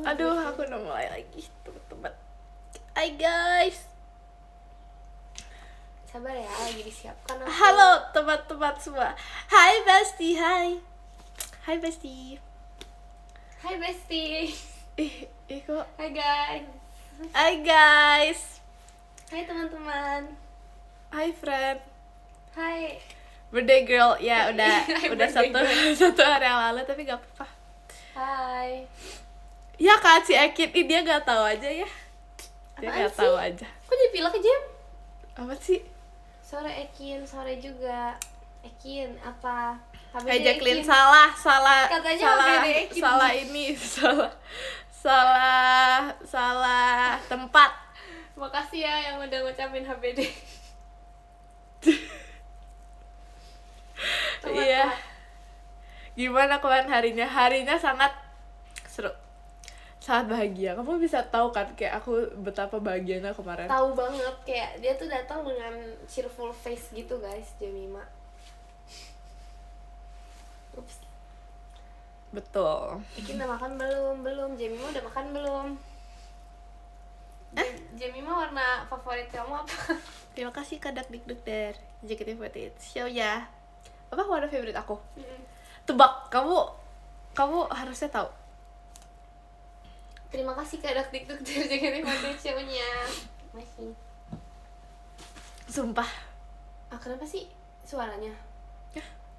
Aduh, aku udah mulai lagi, teman-teman. Hai guys. Sabar ya, lagi disiapkan aku. Halo teman-teman semua. Hai Besti, hai. Hai Besti. Hai Besti. Kok. Hai guys. Hai guys. Hai teman-teman. Hai friend. Hai. Birthday girl, ya udah Hai, udah birthday satu hari yang lalu, tapi gak apa-apa. Hai. Ya kan si Ekin, dia gak tahu aja ya. Dia Apaan gak tahu sih? aja. Kok jadi pilek aja? Apa sih? Sore Ekin, sore juga. Ekin, apa? Hai Jacqueline, salah Katanya salah HBD Ekin. salah ini salah tempat. Makasih ya yang udah ngucapin HBD. Iya. Gimana kemarin harinya? Harinya sangat seru. Sangat bahagia. Kamu bisa tahu kan kayak aku betapa bahagianya kemarin. Tahu banget, kayak dia tuh datang dengan cheerful face gitu guys, Jemima. Ups. Betul. Ekin udah makan belum? Jemima udah makan belum? Jemima warna favorit kamu apa? Terima kasih Kak Dakdikduk dari JKT48 Show ya. Apa warna favorit aku? Tebak, kamu harusnya tahu. Terima kasih Kak Dakdikduk dari JKT48 Show-nya. Masih. Sumpah. Kenapa sih suaranya?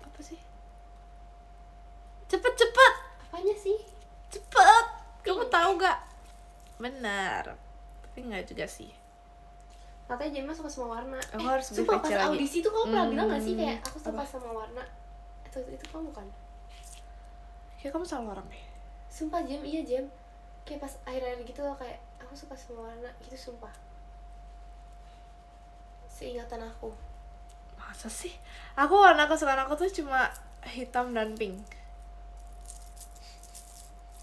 Apa sih? Cepet. Apanya sih? Cepet. Kamu tahu gak? Benar. Tapi nggak juga sih. Katanya Jemima suka semua warna. Aku harus beli sumpah pas VC lagi. audisi tuh kamu pernah bilang gak sih kayak aku suka Apa? sama warna? Itu kamu kan? Kayak kamu salah orang deh. Sumpah iya Jem. Kayak pas akhir-akhir gitu loh, kayak aku suka sama warna gitu, sumpah. Seingatan aku. Masa sih? Aku warna kesukaan aku tuh cuma hitam dan pink.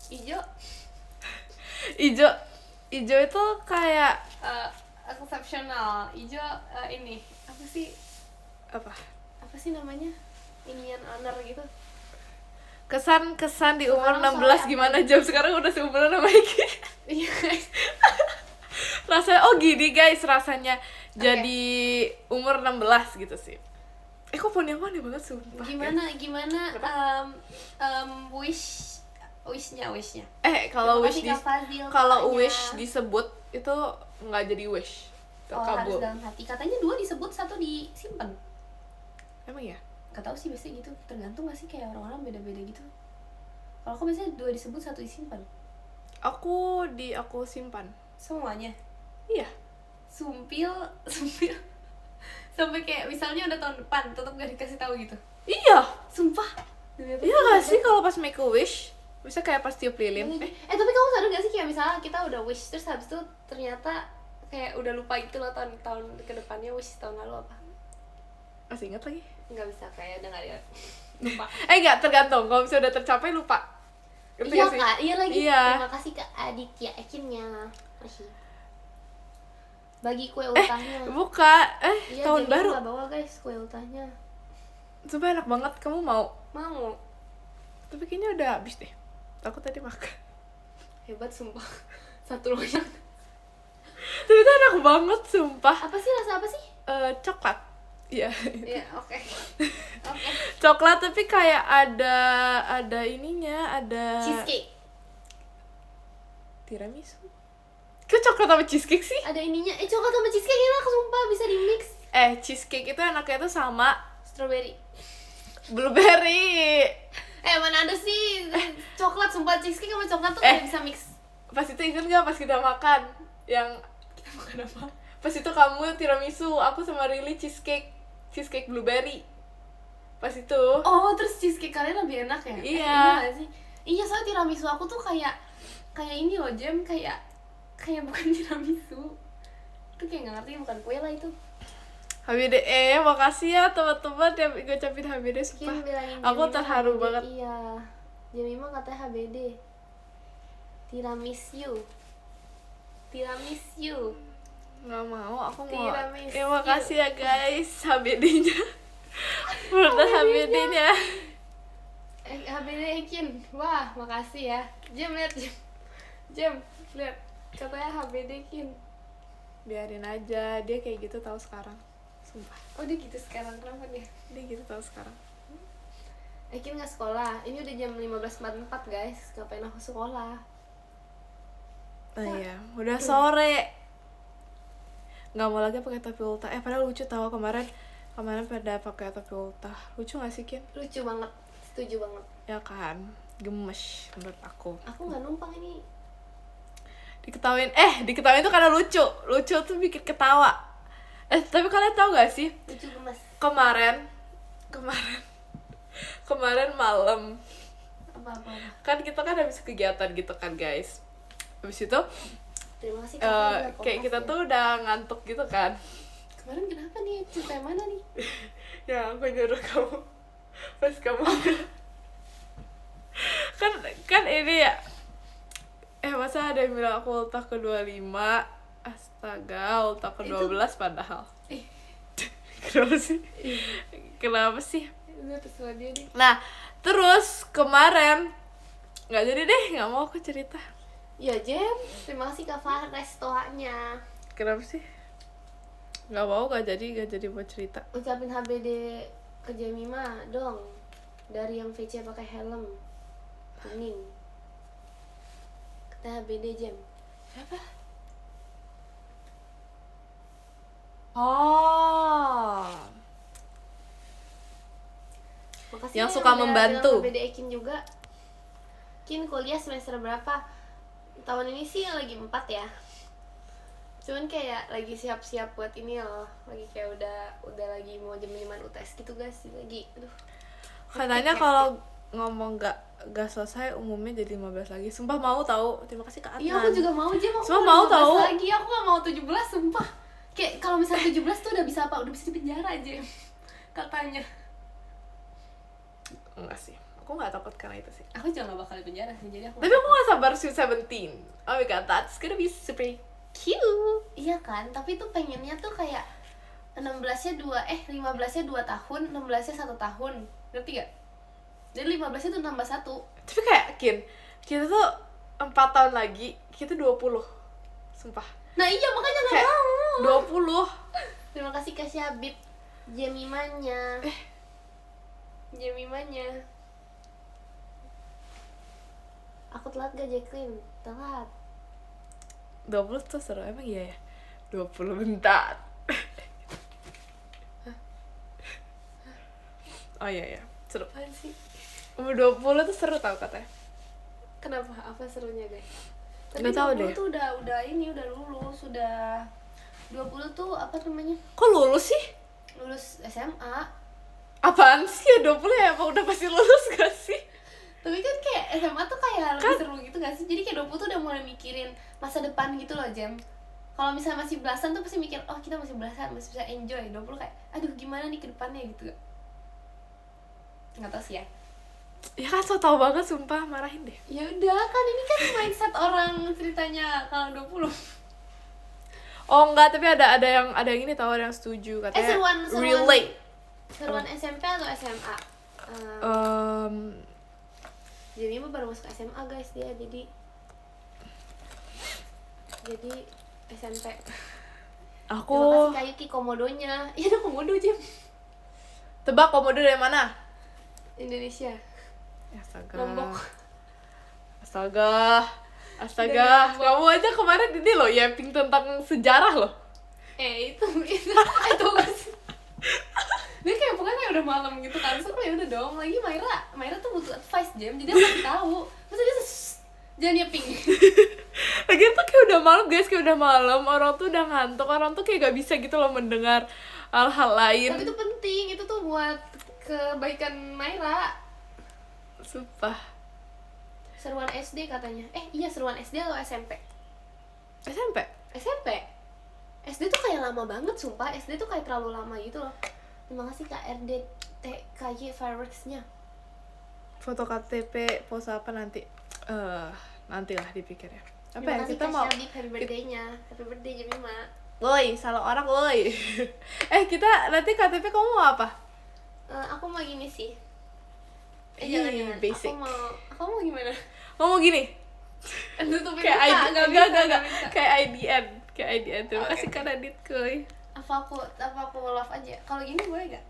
Ijo Ijo itu kayak eksepsional. Ijo ini apa? apa sih namanya? Inian honor gitu. Kesan di umur Sekarang 16 soalnya gimana jam sekarang udah seumuran sama Iki. Iya guys. Rasanya gini guys, rasanya jadi umur 16 gitu sih. Kok punya mana banget sumpah. Gimana wishnya Kalau Terima wish kasih Kak Fadil, kalau katanya. wish disebut itu nggak jadi wish. Itu harus kabul. dalam hati. Katanya 2 disebut, 1 disimpan. Emang ya? Gak tau sih, biasanya gitu. Tergantung gak sih, kayak orang-orang beda-beda gitu. Kalau aku biasanya 2 disebut, 1 disimpan. Aku simpan. Semuanya. Iya. Sumpil sampai kayak misalnya udah tahun depan tetap gak dikasih tahu gitu. Iya. Sumpah. Iya gak sih kalau pas make a wish? Bisa kayak pas tiup lilin. Tapi kamu sadar gak sih kayak misalnya kita udah wish terus habis itu ternyata kayak udah lupa gitu loh tahun ke depannya wish tahun lalu apa? Masih ingat lagi? Nggak bisa, kayak udah nggak ada, lupa. Enggak, tergantung. Kalau misalnya udah tercapai lupa. Ngerti Iya gak sih? kak, iya lagi. Iya. Terima kasih Kak Aditya Ekinnya. Masih. Bagi kue ultahnya. Buka. Iya, Tahun jadi baru. nggak bawa guys kue ultahnya. Sumpah enak banget. Kamu mau? Mau. Tapi kayaknya udah habis deh. Aku tadi makan. Hebat sumpah. Satu loyang. Tapi itu enak banget sumpah. Apa sih, rasa apa sih? Coklat. Iya. Iya, oke. Coklat tapi kayak ada ininya, ada Cheesecake. tiramisu. Kok coklat sama cheesecake sih? Ada ininya. Coklat sama cheesecake enak sumpah, bisa di mix. Cheesecake itu enaknya tuh sama Strawberry. blueberry. Mana ada sih coklat, sumpah cheesecake sama coklat tuh kayak bisa mix. Pas itu inget gak pas kita makan? Yang kita makan apa? Pas itu kamu tiramisu, aku sama Rili cheesecake blueberry. Pas itu. Oh, terus cheesecake kalian lebih enak ya? Iya. Iya gak sih? Iya, soalnya tiramisu aku tuh kayak ini loh, Jem, kayak bukan tiramisu. Itu kayak gak ngerti, bukan kue lah itu. HBD, makasih ya teman-teman yang ngucapin HBD, sumpah. Aku terharu HBD, banget. Iya. Jemima katanya HBD. Tiramisu. Nggak mau, aku mau. Tiramisu. Makasih ya guys HBD-nya. Menurut HBD-nya. HBD Ekin. Wah, makasih ya. Jem lihat Jem. Jem lihat. Katanya HBD Ekin. Biarin aja, dia kayak gitu tahu sekarang. Sumpah. Oh dia gitu sekarang, kenapa dia? Dia gitu tahu sekarang. Ekin nggak sekolah. Ini udah jam 15.44 guys. Ngapain aku sekolah? Oh iya, udah sore. Nggak mau lagi pakai topi ultah. Padahal lucu tahu kemarin pada pakai topi ultah. Lucu nggak sih Kin? Lucu banget, setuju banget. Ya kan, gemes menurut aku. Aku nggak numpang ini. Diketawain tuh karena lucu tuh bikin ketawa. Tapi kalian tahu gak sih Lucu gemes. kemarin malam Apa. kan kita kan habis kegiatan gitu kan guys, habis itu Terima kasih Kak Fadil, kayak kita ya. tuh udah ngantuk gitu kan. Kemarin kenapa nih? Cerita yang mana nih? Ya aku nyuruh kamu pas kamu kan ini ya, masa ada yang bilang aku ultah ke 25. Astaga, ultah ke 12 padahal. Kenapa sih? Itu terserah dia deh. Nah, terus kemarin nggak jadi deh, nggak mau aku cerita. Ya Jem, terima kasih Kak Fah restoanya. Kenapa sih? Nggak mau, nggak jadi mau cerita. Ucapin HBD ke Jemima dong. Dari yang VC pakai helm kuning. Kata HBD Jem. Siapa? Oh, Makasih yang ya suka udah membantu. bilang HBD Ekin juga. Kin kuliah semester berapa? Tahun ini sih yang lagi 4 ya. Cuman kayak lagi siap-siap buat ini loh. Lagi kayak udah lagi mau jam 5 UTS gitu guys. Lagi aduh. Katanya kalau ngomong nggak selesai umumnya jadi 15 lagi. Sumpah mau tahu. Terima kasih Kak Adnan. Iya aku juga mau Jem, aku Sumpah mau 15 tahu. lagi. Aku gak mau 17 sumpah. Kayak kalau misalnya 17 tuh udah bisa apa? Udah bisa di penjara Jem. Katanya. Enggak sih. Aku nggak takut karena itu sih. Aku juga gak bakal di penjara sih. Jadi aku Tapi aku nggak sabar Sweet 17. Oh my god, that's gonna be super cute. iya kan, tapi tuh pengennya tuh kayak 15-nya 15-nya 2 tahun, 16-nya 1 tahun. Ngerti gak? Jadi 15-nya tuh nambah 1. Tapi kayak kita tuh 4 tahun lagi, kita 20. Sumpah. Nah iya makanya gak Kayak mau. 20. Terima kasih Kak Syabib. Jemimanya. Jemimanya. Aku telat gak Jacqueline? Telat. 20 tuh seru, emang iya ya? 20 bentar. Oh iya ya, seru. Apaan sih? Umur 20 tuh seru tau katanya. Kenapa? Apa serunya guys? Tapi Nggak tahu 20 deh. tuh udah lulus, udah 20 tuh apa namanya? Kok lulus sih? Lulus SMA. Apaan sih ya 20 ya? Emang udah pasti lulus gak sih? Tapi kan kayak SMA tuh kayak lebih seru gitu gak sih? Jadi kayak 20 tuh udah mulai mikirin masa depan gitu loh Jem. Kalau misalnya masih belasan tuh pasti mikir, oh kita masih belasan, masih bisa enjoy. 20 kayak, aduh gimana nih ke depannya gitu. Nggak tau sih ya. Ya kan so tau banget sumpah, marahin deh. Ya udah kan ini kan mindset orang ceritanya kalau 20. Oh enggak, tapi ada yang ini tahu, ada yang setuju katanya. seruan. Relate. Seruan SMP atau SMA? Jadi baru masuk SMA guys dia, jadi SMP. Aku Terima kasih Kak Yuki komodonya. Iya ada komodo Jem. tebak komodo dari mana? Indonesia. Astaga. Lombok. Astaga. Kamu aja kemarin ini loh yapping tentang sejarah loh. Itu gak sih? Dia kayak pokoknya kayak udah malam gitu kan. Terus aku ya udah dong. Lagi Maira tuh butuh advice Jem. Jadi aku kasih tahu. Terus dia jangan yapping. Lagi tuh kayak udah malam guys, kayak udah malam, orang tuh udah ngantuk, orang tuh kayak gak bisa gitu loh mendengar hal-hal lain. Tapi itu penting, itu tuh buat kebaikan Maira. Sumpah. Seruan SD katanya. Iya seruan SD atau SMP? SMP? SMP? SD tuh kayak lama banget sumpah. SD tuh kayak terlalu lama gitu loh. Terima kasih Kak RDTKY Fireworks-nya. Foto KTP, pose apa nanti? Nantilah dipikir ya. Apa Terima ya, kasih kita Kak mau Syabib, happy birthday-nya. Happy birthday Jemima. woi, salah orang woi. Kita nanti KTP kamu mau apa? Aku mau gini sih. Jangan. basic. Aku mau gimana? Mau gini. Tutupin Kayak muka, ID, nggak enggak. bisa. Kayak IDN. Terima Oke. kasih Kak Radit kuy. Apa aku love aja? Kalau gini boleh gak?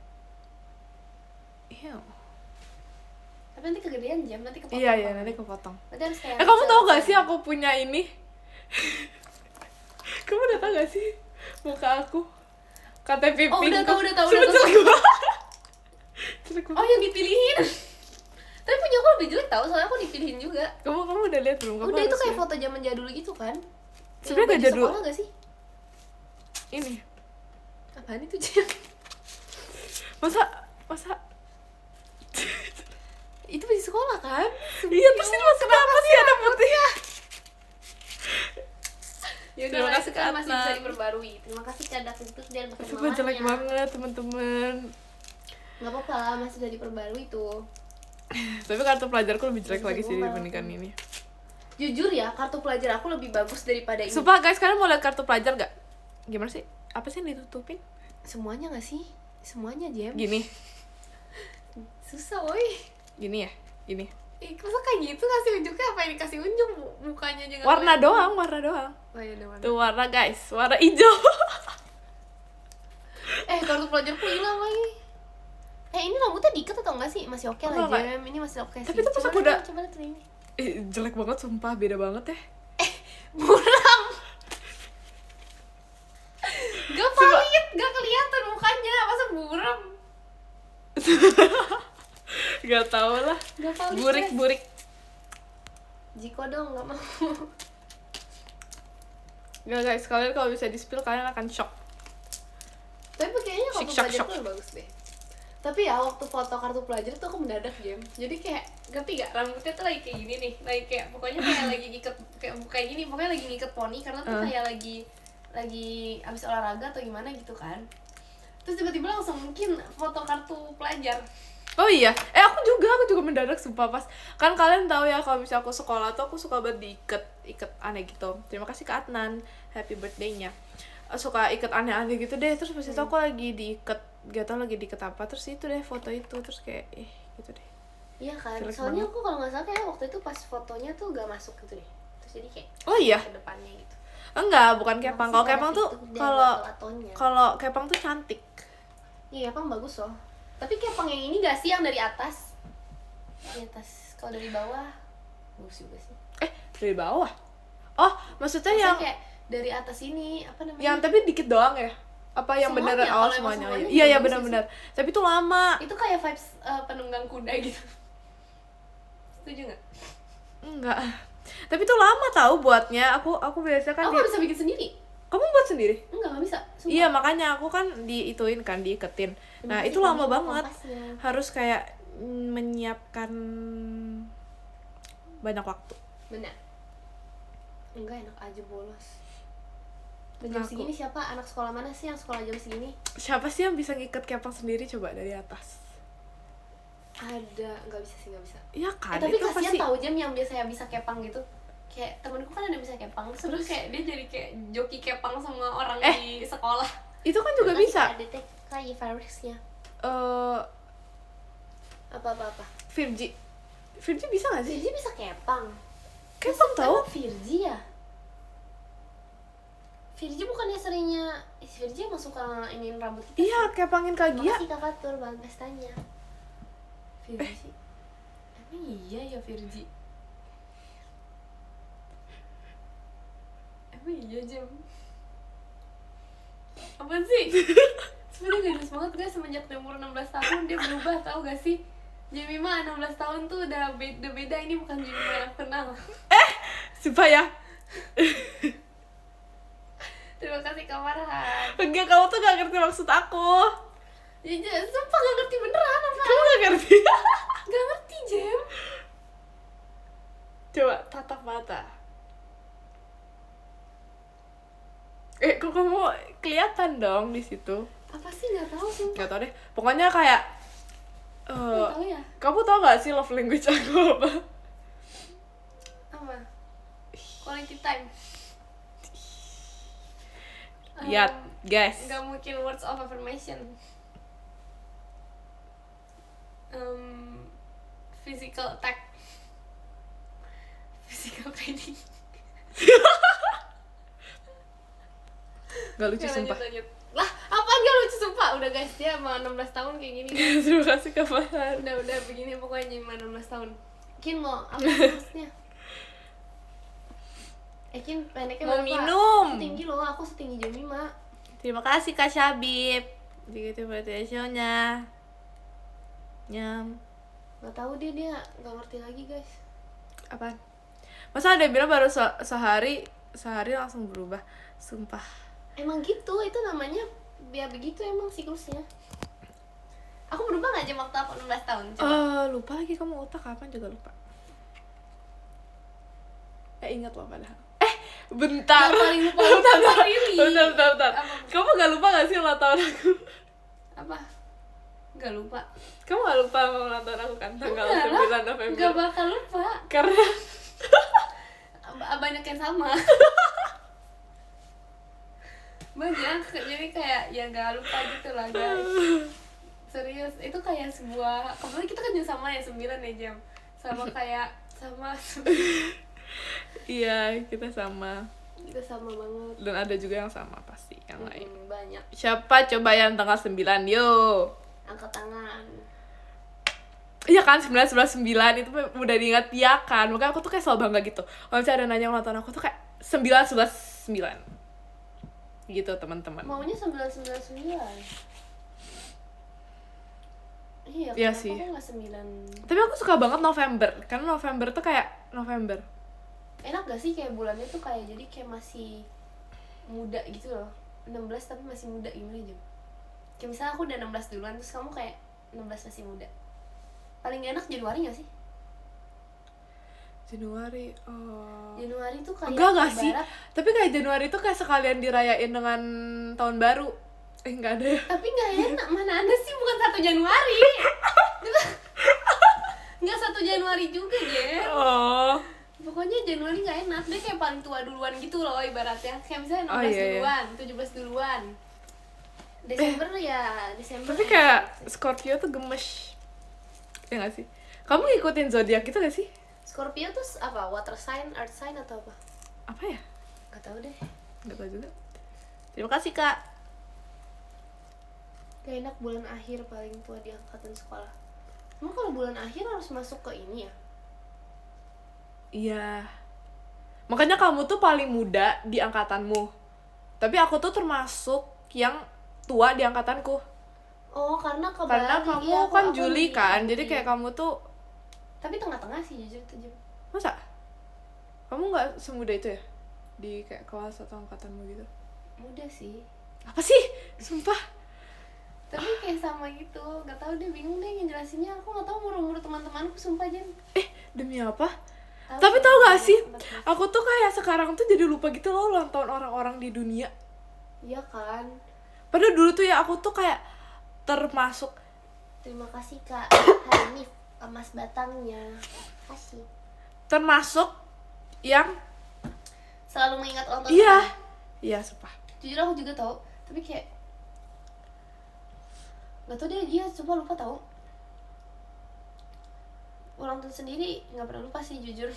Iya. Tapi nanti kegedean jam, nanti kepotong. Iya, nanti kepotong. Berarti harus kayak Kamu tau gak sih aku punya ini? Kamu udah tau gak sih muka aku? KTP Oh, pink. udah tahu. Jelek banget. Jelek Oh, banget. yang dipilihin. Tapi punya aku lebih jelek tau, soalnya aku dipilihin juga. Kamu udah lihat belum? Kamu Udah, itu harus kayak lihat. foto zaman jadul gitu kan? Sebenarnya Yang gak baju jadul. sekolah gak sih? Ini. Apaan itu, Jam? Masa Itu baju sekolah kan? iya, terus ini maksudnya apa sih ada putih? Ya udah, Terima lah, kasih, itu kan Kak masih Atlan. bisa diperbarui. Terima kasih Cadak itu dan pakai Sumpah jelek banget teman-teman. Gak apa-apa lah, masih udah diperbarui tuh. Tapi kartu pelajarku lebih jelek lagi sih Sumpah. dibandingkan ini. Jujur ya, kartu pelajar aku lebih bagus daripada ini. Sumpah guys, kalian mau lihat kartu pelajar gak? Gimana sih? Apa sih yang ditutupin? Semuanya gak sih? Semuanya, Jam. Gini. Susah, woi. Gini ya? Gini. Masa kayak gitu kasih unjuknya, apa yang dikasih unjuk? Mukanya aja nggak Warna kelihatan. doang. Oh iya, warna. Tuh warna guys, warna hijau. Kartu pelajarku hilang lagi. Ini rambutnya diikat atau enggak sih? Masih oke lah, Enggak. Jam. Ini masih oke sih. Tapi itu pas Coba aku udah- coba lihat ini. Jelek banget sumpah, beda banget ya. Buram. Gak valid, gak kelihatan mukanya. Masa buram? Gak tau lah. Gak valid. Burik. Jiko dong, gak mau. Gak guys, kalian kalau bisa di-spill kalian akan shock. Tapi kayaknya kartu Shock. pelajar tuh lebih bagus deh. Tapi ya waktu foto kartu pelajar tuh aku mendadak, Jam. Jadi kayak ngerti gak, rambutnya tuh lagi kayak gini nih. Lagi kayak pokoknya kayak lagi ngiket kayak gini, pokoknya lagi ngiket poni karena tuh kayak lagi abis olahraga atau gimana gitu kan. Terus tiba-tiba langsung mungkin foto kartu pelajar. Oh iya, aku juga mendadak sumpah pas. Kan kalian tahu ya kalau misalnya aku sekolah tuh aku suka banget diikat aneh gitu. Terima kasih Kak Atnan, happy birthday-nya. Suka ikat aneh-aneh gitu deh. Terus pas itu aku lagi diikat, gak tau lagi diikat apa. Terus itu deh foto itu, terus kayak gitu deh. Iya kan, Jelek soalnya banget. aku kalau nggak salah kayak waktu itu pas fotonya tuh gak masuk gitu deh. Terus jadi kayak Oh iya, ke depannya gitu. enggak, bukan kepang. Kalau Masih kepang ada tuh itu, dia kalau lato-latonya. kalau kepang tuh cantik. Iya, kepang bagus loh. Tapi kepang yang ini gak sih yang dari atas? Di atas. Kalau dari bawah bagus juga sih. Dari bawah. Oh, maksudnya Maksudnya yang kayak dari atas ini apa namanya? yang tapi dikit doang ya? Apa yang Semuanya, beneran? kalau emang Semuanya. semuanya Iya, juga iya bagus benar-benar. Tapi itu lama. Itu kayak vibes penunggang kuda gitu. Setuju nggak? Enggak. Tapi itu lama tahu buatnya. Aku biasa kan Aku nggak bisa bikin sendiri. Kamu buat sendiri? Nggak bisa. Sumpah. Iya, makanya aku kan diituin kan, diiketin. Nah, Masih itu lama pakai banget. kompasnya. Harus kayak menyiapkan banyak waktu. Benar. Enggak, enak aja bolos. Dan jam Aku. segini siapa? Anak sekolah mana sih yang sekolah jam segini? Siapa sih yang bisa ngikat kepang sendiri coba dari atas? Ada, nggak bisa sih, nggak bisa. Iya kan, Tapi itu kasihan pasti. tahu Jam yang biasanya bisa kepang gitu. Kayak temenku kan ada yang bisa kepang, terus kayak dia jadi kayak joki kepang sama orang di sekolah. Itu kan juga bisa. Ada kayak virusnya. Apa. Virgi bisa gak sih? Virgi bisa kepang. Kepang tahu? Emang Virgi ya? Virgi bukannya seringnya Virgi emang suka iniin rambut kita. Iya, kepangin Kak Gia. Makasih Kak Fatur bahan pestanya. Virgi. Emang iya ya Virgi? Emang iya Jam? Apaan sih? Sebenernya gak jelas banget guys, semenjak dia umur 16 tahun dia berubah, tau gak sih? Jemima 16 tahun tuh udah beda, ini bukan Jemima yang aku kenal. Sumpah ya. Terima kasih Kak Farhan. Enggak, kamu tuh gak ngerti maksud aku. Ya sumpah gak ngerti beneran apa? Kamu gak ngerti. Gak ngerti Jem. Coba tatap mata. Kok kamu kelihatan dong di situ? Apa sih gak tahu sumpah. Gak tau deh. Pokoknya kayak Gak tahu ya. kamu tau gak sih love language aku apa? Apa? Quality time. Lihat, guys. Gak mungkin words of affirmation. physical attack, physical training. Gak lucu Ya, sumpah. lanjut. Lah, apaan gak lucu sumpah? Udah guys, dia sama 16 tahun kayak gini. Terima kasih Kak Farhan. Udah begini pokoknya jadi 16 tahun. Kin mau apa maksudnya? Kin pendeknya Mau berapa? minum. Setinggi loh, aku setinggi Jemima. Terima kasih Kak Syabib. Begitu motivationnya. Nyam. Gak tahu dia gak ngerti lagi guys. Apaan? Masa ada yang bilang baru sehari langsung berubah. Sumpah. Emang gitu, itu namanya biar begitu emang siklusnya. Aku berubah gak jam waktu aku 16 tahun? Coba. Lupa lagi kamu otak kapan juga lupa. Ingat loh padahal. Bentar. Yang paling lupa bentar. Bentar. Kamu gak lupa gak sih ulang tahun aku? Apa? Gak lupa. Kamu gak lupa sama ulang tahun aku kan? Tanggal Enggak 9 November. Gak bakal lupa. Karena Banyak yang sama. Banyak, jadi kayak ya gak lupa gitu lah guys. Serius, itu kayak sebuah, kebetulan kita kan juga sama ya 9 ya jam. Sama kayak, sama iya, kita sama. kita sama banget. Dan ada juga yang sama pasti, yang lain. Banyak. Siapa coba yang tanggal 9? Yo. Angkat tangan. Iya kan, 9, 11, 9 itu udah diingat ya kan. Makanya aku tuh kayak selalu bangga gitu. Kalau misalnya ada nanya ulang tahun aku tuh kayak 9, 11, 9 gitu teman-teman. Maunya 999. Iya, Iya kenapa sih. aku nggak 9? Tapi aku suka banget November. Karena November tuh kayak November. Enak gak sih kayak bulannya tuh kayak jadi kayak masih muda gitu loh. 16 tapi masih muda gimana jam? Kayak misalnya aku udah 16 duluan terus kamu kayak 16 masih muda. Paling gak enak Januari gak sih? Januari. Januari tuh kayak Enggak sih. ibarat, Tapi kayak Januari tuh kayak sekalian dirayain dengan tahun baru. Enggak ada ya. tapi gak enak. Mana ada sih, bukan 1 Januari. Nggak 1 Januari juga Jen. Pokoknya Januari gak enak. Dia kayak paling tua duluan gitu loh ibaratnya. Kayak misalnya 16 iya. duluan, 17 duluan. Desember ya, Desember. Tapi kayak Scorpio tuh gemes. Ya gak sih? Kamu ngikutin zodiak gitu gak sih? Scorpio tuh apa? Water sign, earth sign atau apa? Apa ya? Gak tahu deh. Gak tau juga. Terima kasih Kak. Gak enak bulan akhir paling tua di angkatan sekolah. Emang kalau bulan akhir harus masuk ke ini ya? Iya. Makanya kamu tuh paling muda di angkatanmu. Tapi aku tuh termasuk yang tua di angkatanku. Oh, karena Karena kamu iya, kan aku Juli di- kan. di- Jadi kayak kamu tuh Tapi tengah-tengah sih jujur tuh Jam. masa? Kamu gak semuda itu ya? Di kayak kelas atau angkatanmu gitu? Muda sih. Apa sih? Sumpah. Tapi kayak sama gitu. Gak tahu deh, bingung deh ngejelasinnya. Aku gak tahu umur-umur teman-temanku sumpah Jam. Demi apa? Tapi tau gak sih? Aku tuh kayak sekarang tuh jadi lupa gitu loh ulang tahun orang-orang di dunia. Iya kan. Padahal dulu tuh ya aku tuh kayak termasuk. Terima kasih Kak Hanif emas batangnya. Kasih. Termasuk yang Selalu mengingat ulang tahun. iya. teman. Iya, sumpah. Jujur aku juga tahu, tapi kayak gak tau deh, dia coba lupa tahu. Ulang tahun sendiri nggak pernah lupa sih jujur.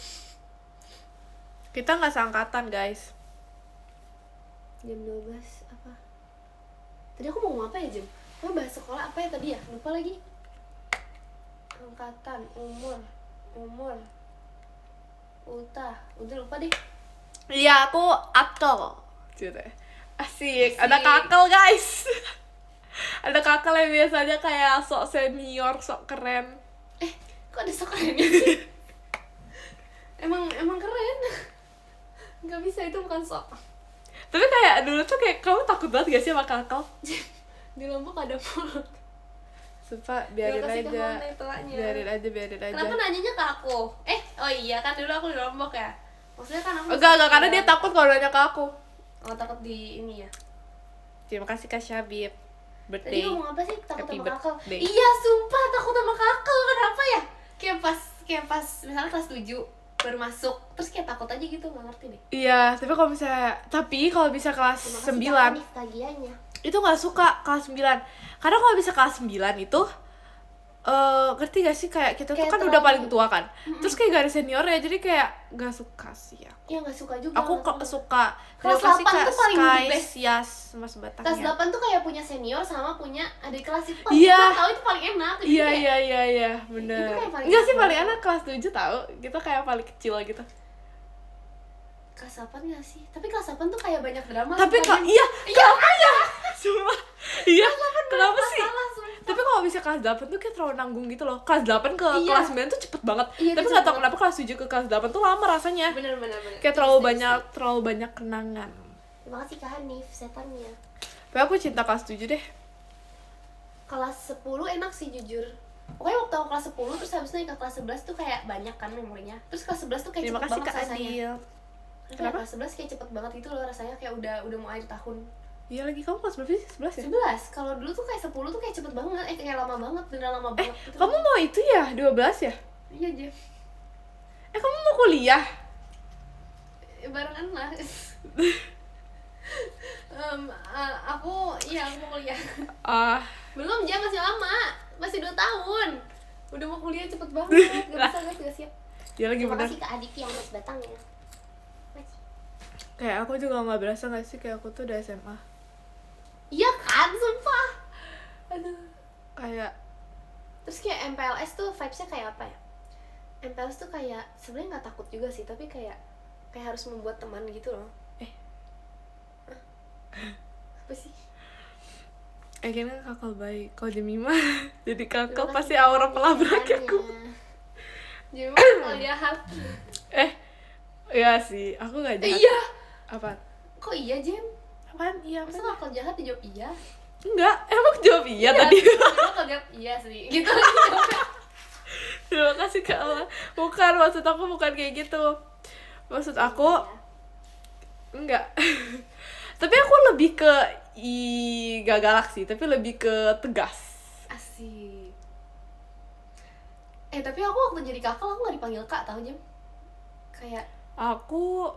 Kita nggak seangkatan, guys. Jam 12 apa? Tadi aku mau ngomong apa ya Jam? Aku bahas sekolah apa ya tadi ya? Lupa lagi. Angkatan, umur, udah lupa deh. Iya, aku akel. Gitu. Asik. Ada Asik. kakel, guys. Ada kakel yang biasanya kayak sok senior, sok keren. Kok ada sok keren sih? emang keren. Nggak bisa, itu bukan sok. Tapi kayak dulu tuh kayak kamu takut banget gak sih sama kakel? Di Lombok ada mulut. Sumpah, biarin Kasih ke aja. Mona ituanya. Biarin aja. Kenapa nanyanya ke aku? Oh iya kan dulu aku di Lombok ya. Maksudnya kan aku Enggak, karena dia takut kalau nanya ke aku. Oh, takut di ini ya. Terima kasih Kak Syabib. Tadi Birthday. ngomong apa sih? Takut Happy sama kakak. birthday. Iya, sumpah takut sama kakak. Kenapa ya? Kayak pas misalnya kelas 7 baru masuk, terus kayak takut aja gitu, nggak ngerti deh. Iya, tapi kalau bisa kelas 9 tagihannya. itu nggak suka kelas 9. Karena kalau bisa kelas 9 itu ngerti gak sih kayak kita tuh Kayak kan udah terlalu- paling tua kan, terus kayak gak ada seniornya, jadi kayak gak suka sih aku. Iya nggak suka juga. Aku kok suka Kelas terima kasih 8 Kak tuh paling the Sky best. Sias Mas Batang Kelas ya. 8 tuh kayak punya senior sama punya adik kelas itu paling Iya. tahu itu paling enak. Jadi Iya kayak, iya bener. Itu kayak paling Enggak sih enak paling banget. enak kelas 7 tahu, kita kayak paling kecil gitu. Kelas 8 nggak sih? Tapi kelas 8 tuh kayak banyak drama. Tapi sumpah, kok Jem. iya, Iya. kenapa ya? Cuma iya, kenapa sih? Masalah, sumpah. Tapi kalau bisa kelas 8 tuh kayak terlalu nanggung gitu loh. Kelas 8 ke Iya. kelas 9 tuh cepet banget. Iya, Tapi itu nggak tahu cepet kenapa kelas 7 ke kelas 8 tuh lama rasanya. Bener. Kayak terlalu banyak kenangan. Terima kasih Kak Hanif, setannya. Tapi aku cinta kelas 7 deh. Kelas 10 enak sih jujur. Pokoknya waktu aku kelas 10 terus habis itu naik ke kelas 11 tuh kayak banyak kan memorinya. Terus kelas 11 tuh kayak Terima cepet kasih banget Kak rasanya. Adil. Kayak Kenapa? kelas 11 kayak cepet banget gitu loh rasanya, kayak udah mau akhir tahun. Iya lagi, kamu kelas berapa sih? 11 ya? 11, kalau dulu tuh kayak 10 tuh kayak cepet banget, kayak lama banget, beneran lama banget gitu. Kamu mau itu ya? 12 ya? Iya Jeff, Kamu mau kuliah? barengan lah. Aku mau kuliah. Ah, Belum Jeff, masih lama, masih 2 tahun. Udah mau kuliah cepet banget, gak bisa guys, gak siap. dia lagi Terima bener. kasih ke adik yang Mas Batang ya. Mas. Kayak aku juga nggak berasa nggak sih kayak aku tuh udah SMA. Iya kan, sumpah. Aduh. Kayak Terus kayak MPLS tuh vibes-nya kayak apa ya? MPLS tuh kayak sebenarnya nggak takut juga sih, tapi kayak harus membuat teman gitu loh. Hah? Apa sih? kayaknya kakak baik. Kalau Jemima jadi kakak Terima pasti kasih aura pelabrak kesabarannya. aku. Jadi kalau jahat. Iya sih, aku nggak jahat. Iya. Apa? Kok iya, Jem? Apaan? Iya Masa apa? kalau jahat dijawab iya? Enggak, emang jawab iya tadi. Kalau jawab iya sih. Gitu. Terima kasih Kak Allah. Bukan, maksud aku bukan kayak gitu. Maksud aku enggak. Tapi aku lebih ke gak galak sih, tapi lebih ke tegas. Asik. Tapi aku waktu jadi kakak aku nggak dipanggil kak, tau Jem? Kayak Aku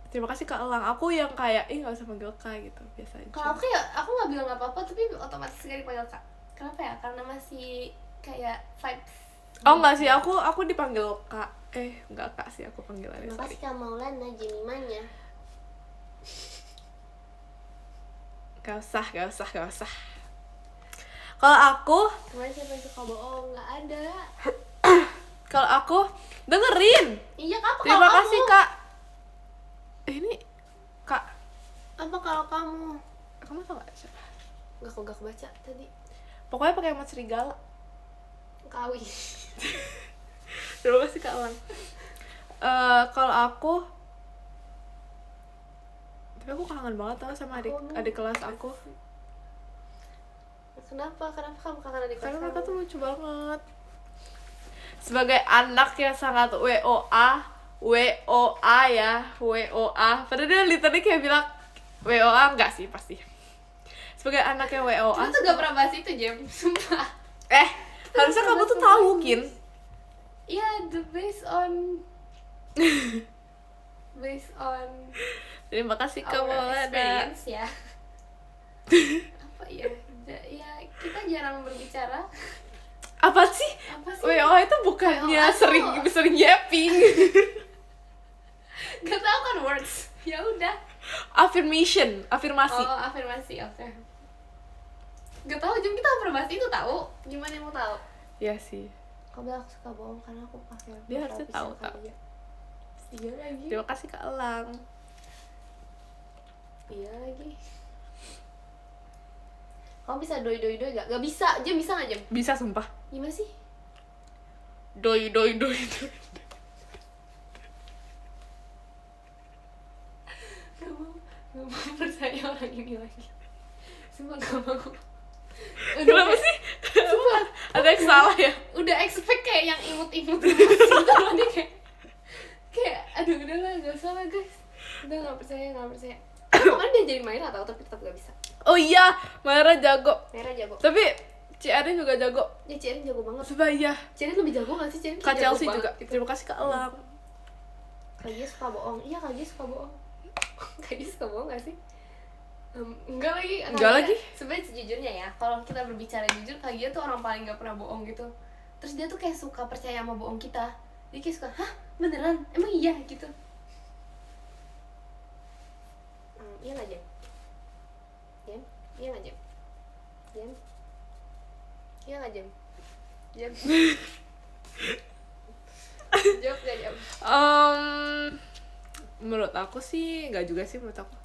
terima kasih Kak Elang. Aku yang kayak nggak usah panggil Kak gitu, biasa aja. kalau aku aku nggak bilang apa-apa tapi otomatis gak dipanggil kak. Kenapa ya? Karena masih kayak vibes. Oh enggak sih, aku dipanggil Kak. Enggak Kak sih, aku panggilannya. Terima kasih Kak Maulana Jemimanya. Gak usah. Kalau aku Kemarin siapa yang suka bohong? Nggak ada. Kalau aku dengerin. Iya kak, apa Terima kalau kasih kamu? Kak. Ini Kak, Apa kalau kamu? kamu tau gak siapa? Gak kebaca tadi. Pokoknya pakai emot serigala. Kawi. Terima kasih Kak Elang. Kalau aku, tapi aku kangen banget tau sama adik kelas aku. Kenapa kamu kangen adik Karena kelas mereka kamu? tuh lucu banget. Sebagai anak yang sangat WOA ya, WOA. Padahal dia literally kayak bilang WOA enggak sih pasti. Sebagai anak yang WOA. Kita tuh gak pernah bahas itu, Jem. Sumpah. Harusnya kamu tuh tahu, Kin. Iya, based on Terima kasih kamu our ada. experience ya. Apa ya? Ya kita jarang berbicara. Apa sih? Apa sih? WOA itu bukannya WOA tuh- sering yapping. Gak tau kan words. Ya udah. Afirmasi. Oh, afirmasi, oke. Gak tau, Jem, kita pernah bahas itu tahu. Gimana yang mau tahu? Iya sih. Kau bilang aku suka bohong karena aku pakai. Dia harusnya tahu. Iya lagi. Terima kasih Kak Elang. Iya lagi. Kamu bisa doi gak? Gak bisa, Jem, bisa gak Jem? Bisa sumpah. Gimana sih? Doi. Gak mau percaya orang ini lagi. Sumpah gak mau. Kenapa sih? Sumpah. Ada yang salah ya? Udah expect kayak yang imut-imut gitu loh, dia kayak aduh udah lah, gak usah lah guys. Udah gak percaya. Kemarin dia jadi Maira tau, tapi tetap gak bisa. Oh iya, Maira jago. Maira jago. Tapi Ci Arin juga jago. Ya Cirin jago banget. Sebaya. Cirin lebih jago gak sih? Cirin Kak jago Chelsea banget juga. gitu. Terima kasih Kak Elang. Kak Gia suka bohong. Iya, Kak Gia suka bohong. Kak Gia suka bohong gak sih? Enggak lagi. Enggak lagi? Sebenarnya sejujurnya ya, kalau kita berbicara jujur, Kak Gia tuh orang paling nggak pernah bohong gitu. Terus dia tuh kayak suka percaya sama bohong kita. Dia kayak suka, hah beneran? Emang iya gitu. Iya nggak Jem? Jem? Iya nggak Jem? Jem? Iya nggak Jem? Jem? Jawab nggak Jem? Menurut aku sih nggak juga sih menurut aku.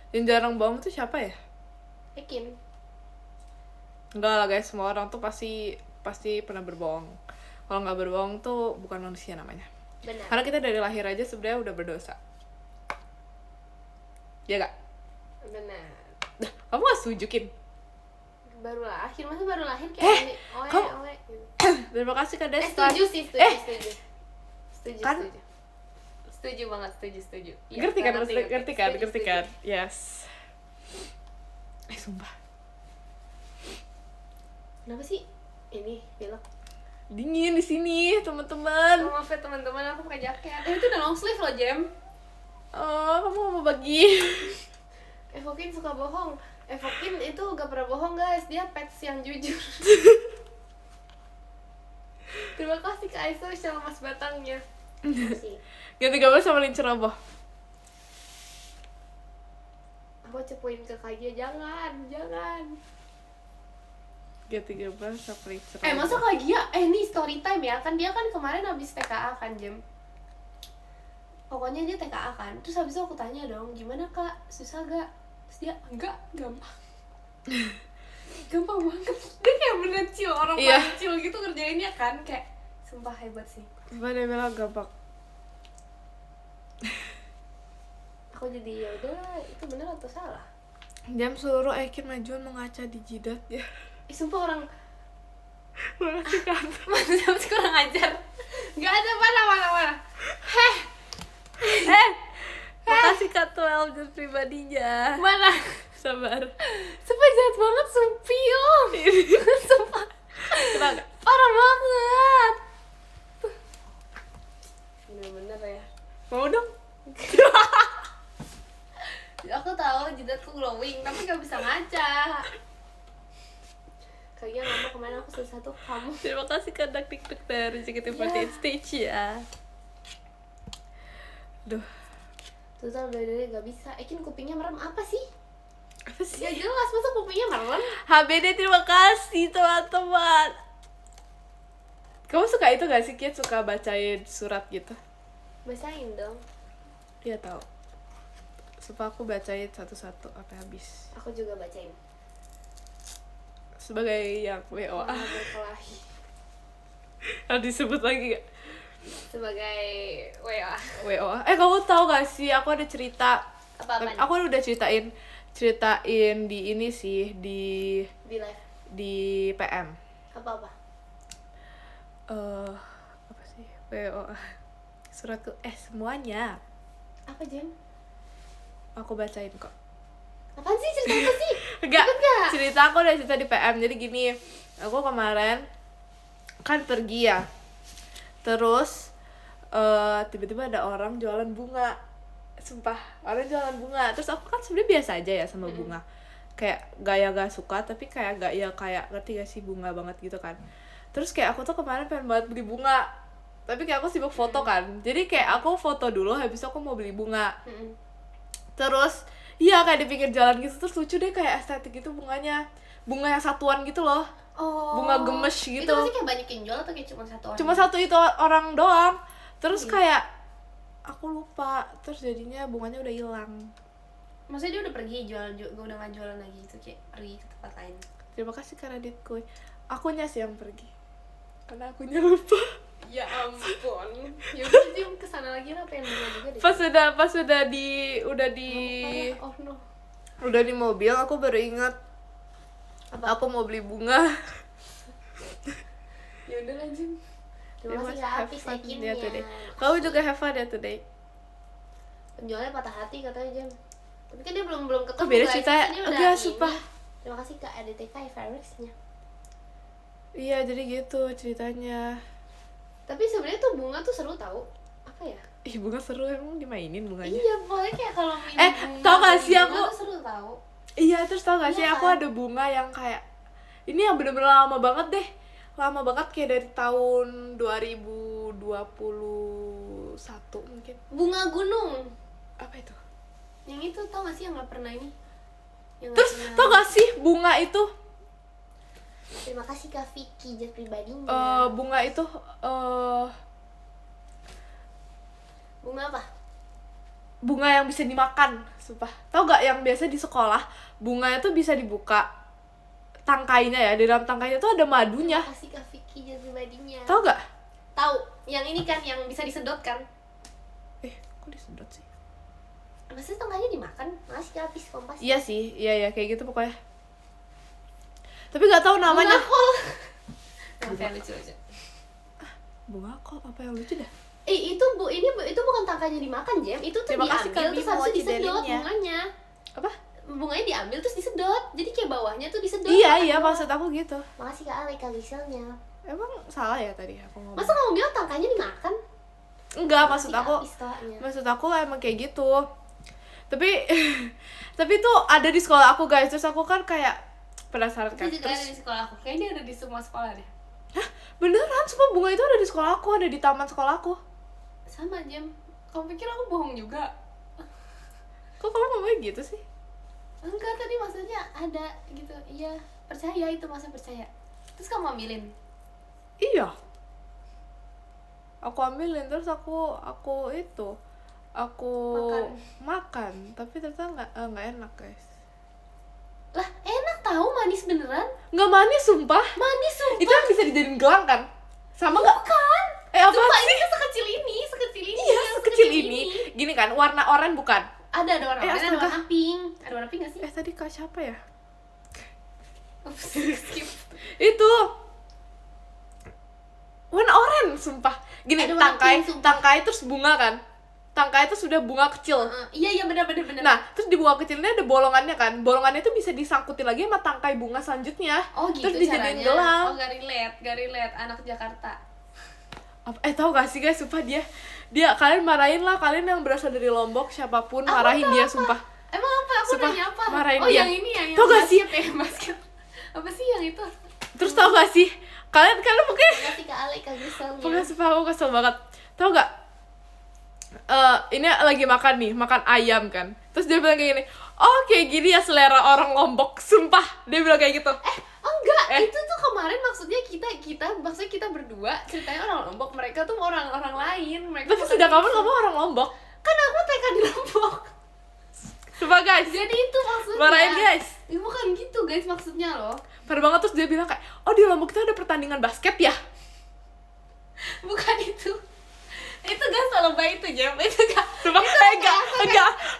Yang jarang bohong tuh siapa ya? Yakin? Enggak lah guys, semua orang tuh pasti pernah berbohong. Kalau nggak berbohong tuh bukan manusia namanya. Benar. Karena kita dari lahir aja sebenarnya udah berdosa. Ya gak? Benar. Dah, kamu gak setujukin? Baru lahir, masa baru lahir kayak ini? kamu- Oe. Terima kasih Kak Desta. Setuju sih, setuju. Setuju, Kan? setuju. Setuju banget, setuju. Iya, Ngerti kan? ngerti. Ngerti kan? Setuju. Yes. Sumpah. Kenapa sih? Ini belok. Dingin di sini, teman-teman. Oh, maaf ya teman-teman, aku pakai jaket. Itu udah long sleeve loh, Jem. Oh, kamu gak mau bagi? Evokin suka bohong. Evokin itu gak pernah bohong guys, dia pets yang jujur. Terima kasih Kak Aiso sama Mas Batangnya. Ganti gambar sama Lin Ceroboh. Aku cepuin ke Kak Gia, jangan. Ganti gambar sama Lin Ceroboh. Masa Kak Gia, ini story time ya, kan dia kan kemarin habis TKA kan Jem. Pokoknya dia TKA kan, terus habis itu aku tanya dong, gimana Kak, susah gak? Terus dia, enggak, gampang. Gampang banget. Dia kayak bener chill, orang Iya. paling chill gitu ngerjainnya kan. Kayak, sumpah hebat sih. Coba dia bilang gampang. Aku jadi ya udahlah, itu bener atau salah? Jam seluruh Ekin majuan mengaca di jidat ya. Sumpah orang Makasih kan. mana kurang ajar. Gak ada mana. Makasih Kak 12 jam pribadinya. Mana? Sabar. Sumpah jahat banget, Sumpio. Sumpah. Kenapa? Parah banget. Bener-bener ya. Mau dong? Aku tahu jidatku glowing, tapi gak bisa ngaca. Kayaknya ngomong kemarin aku satu kamu. Terima kasih Kak Dak Dik dari JKT48 Stage ya. Duh, Total dari gak bisa. Ekin kupingnya merem apa sih? apa sih? Gak jelas, masa kupingnya merem? HBD terima kasih teman-teman. Kamu suka itu gak sih Kit? Suka bacain surat gitu? Bacain dong. Iya tahu. Supaya aku bacain satu-satu sampai habis. Aku juga bacain. Sebagai yang WO. Malah berkelahi. Harus disebut lagi gak? Sebagai WA. WO. Kamu tahu gak sih? Aku ada cerita. Apa-apaan? Aku udah ceritain di ini sih di Di live. di PM. Apa-apa? Apa sih? WO. Suratku semuanya Apa Jem? aku bacain kok. Apaan sih, cerita apa sih? Enggak, Ikut gak? cerita aku udah cerita di PM. Jadi gini, aku kemarin kan pergi ya. Terus tiba-tiba ada orang jualan bunga. Sumpah, orang jualan bunga. Terus aku kan sebenarnya biasa aja ya sama bunga. Kayak gaya gak suka, tapi kayak gak ya kayak ngerti gak sih bunga banget gitu kan. Terus kayak aku tuh kemarin pengen banget beli bunga. Tapi kayak aku sibuk foto kan. Jadi kayak aku foto dulu, habis itu aku mau beli bunga. Terus iya kayak di pinggir jalan gitu, terus lucu deh kayak estetik gitu bunganya. Bunga yang satuan gitu loh. Oh. Bunga gemes gitu. Itu pasti kayak banyak yang jual atau kayak cuma satu orang? Cuma satu itu orang doang. Terus kayak aku lupa, terus jadinya bunganya udah hilang. Maksudnya dia udah pergi udah gak jualan lagi gitu, kayak pergi ke tempat lain. Terima kasih Kak Raditku. Akunya sih yang pergi. Karena akunya lupa. Ya ampun. Ya udah Jim kesana lagi lah, pengen bunga juga deh. Pas udah di Oh no. udah di mobil aku baru ingat aku mau beli bunga. Ya udah lah Jim. Terima kasih Kak Apis Ekinnya. Kamu juga have fun ya today. Penjualnya patah hati katanya Jam. Tapi kan dia belum ketemu. Oh, beda guys. cerita. Ini udah Enggak, ini. sumpah. Terima kasih Kak ADTK Everest-nya. Iya, jadi gitu ceritanya. Tapi sebenarnya tuh bunga tuh seru tau. Apa apa ya? Ih, bunga seru, emang dimainin bunganya. Iya, pokoknya kayak kalau main bunga, tau gak sih bunga aku tuh seru tau. Iya, terus tau gak sih Iya aku kan? ada bunga yang kayak ini yang bener-bener lama banget deh. Lama banget kayak dari tahun 2021 mungkin. Bunga gunung. Apa itu? Yang itu tau gak sih yang gak pernah ini? Yang Terus tau gak sih bunga itu terima kasih Kak Vicky jas pribadinya. bunga itu Bunga apa? bunga yang bisa dimakan, sumpah. Tau gak yang biasa di sekolah bunga itu bisa dibuka tangkainya ya, di dalam tangkainya tuh ada madunya. Terima kasih Kak Vicky jas pribadinya. Tau gak? Tahu, yang ini kan yang bisa disedot kan? Kok disedot sih? Maksudnya tengahnya dimakan, masih habis kompas. Iya sih, iya kayak gitu pokoknya. Tapi gak tahu namanya. Bunga kol. Yang lucu-lucu. Bunga kok apa yang lucu dah? Itu itu bukan tangkanya dimakan, Jem. Itu tuh Terima kasih, diambil Kak terus Bimo, habis itu disedot cideringnya. bunganya. Apa? Bunganya diambil terus disedot. Jadi kayak bawahnya tuh disedot. Iya, maksud aku gitu. Makasih Kak Ale, Kak Giselnya. Emang salah ya tadi aku ngomong? Masa kamu bilang tangkanya dimakan? Enggak, maksud aku Istilahnya. maksud aku emang kayak gitu. Tapi tapi tuh ada di sekolah aku, guys. Terus aku kan kayak penasaran kan. Itu juga ada di sekolah aku. Kayaknya dia ada di semua sekolah deh. Beneran, semua bunga itu ada di sekolah aku, ada di taman sekolah aku. Sama, Jem. Kamu pikir aku bohong juga? Kok kamu ngomongnya gitu sih? Enggak, tadi maksudnya ada gitu. Iya, percaya itu, masa percaya. Terus kamu ambilin? Iya. Aku ambilin terus aku makan, tapi ternyata nggak enak, guys. Lah, enak tahu, manis beneran. Nggak manis, sumpah. Manis sumpah. Itu yang bisa dijadiin gelang kan? Sama nggak? Bukan. Apa Sumpah, sih? ini tuh sekecil ini. Iya, yang sekecil ini. Gini kan, warna oranye bukan? Ada warna oranye, ada astaga. warna pink. Ada warna pink gak sih? Tadi Kak siapa ya? Skip. Itu warna oranye, sumpah. Gini, Ada warna pink, sumpah. tangkai terus bunga kan? Tangkai itu sudah bunga kecil. Iya benar. Nah, terus di bunga kecilnya ada bolongannya kan? Bolongannya itu bisa disangkutin lagi sama tangkai bunga selanjutnya. Oh gitu terus dijadiin caranya. gelang. Oh gak relate anak Jakarta. Tau gak sih, guys, sumpah dia kalian marahin lah, kalian yang berasal dari Lombok siapapun, Apa, marahin dia, apa? sumpah. Emang apa? Aku Sumpah, nanya apa? marahin Oh dia. yang ini ya, yang Tau gak sih? basket. Apa sih yang itu? Terus tau gak sih, kalian mungkin Kasih Kak Ale, Kak Giselnya. pokoknya sumpah aku kesel banget. Tau gak? Ini lagi makan ayam kan. Terus dia bilang kayak gini, oh kayak gini ya selera orang Lombok. Sumpah, dia bilang kayak gitu. Enggak, itu tuh kemarin maksudnya kita berdua ceritanya orang Lombok, mereka tuh orang-orang lain. Mereka Tapi sejak kapan kamu orang Lombok? kan aku TK di Lombok. Sumpah, guys. Jadi itu maksudnya. Marahin, guys. Ya, bukan gitu guys maksudnya loh. Parah banget. Terus dia bilang kayak, oh di Lombok itu ada pertandingan basket ya? Bukan itu. Itu gak selebay itu, Jam. Itu gak. Sumpah, enggak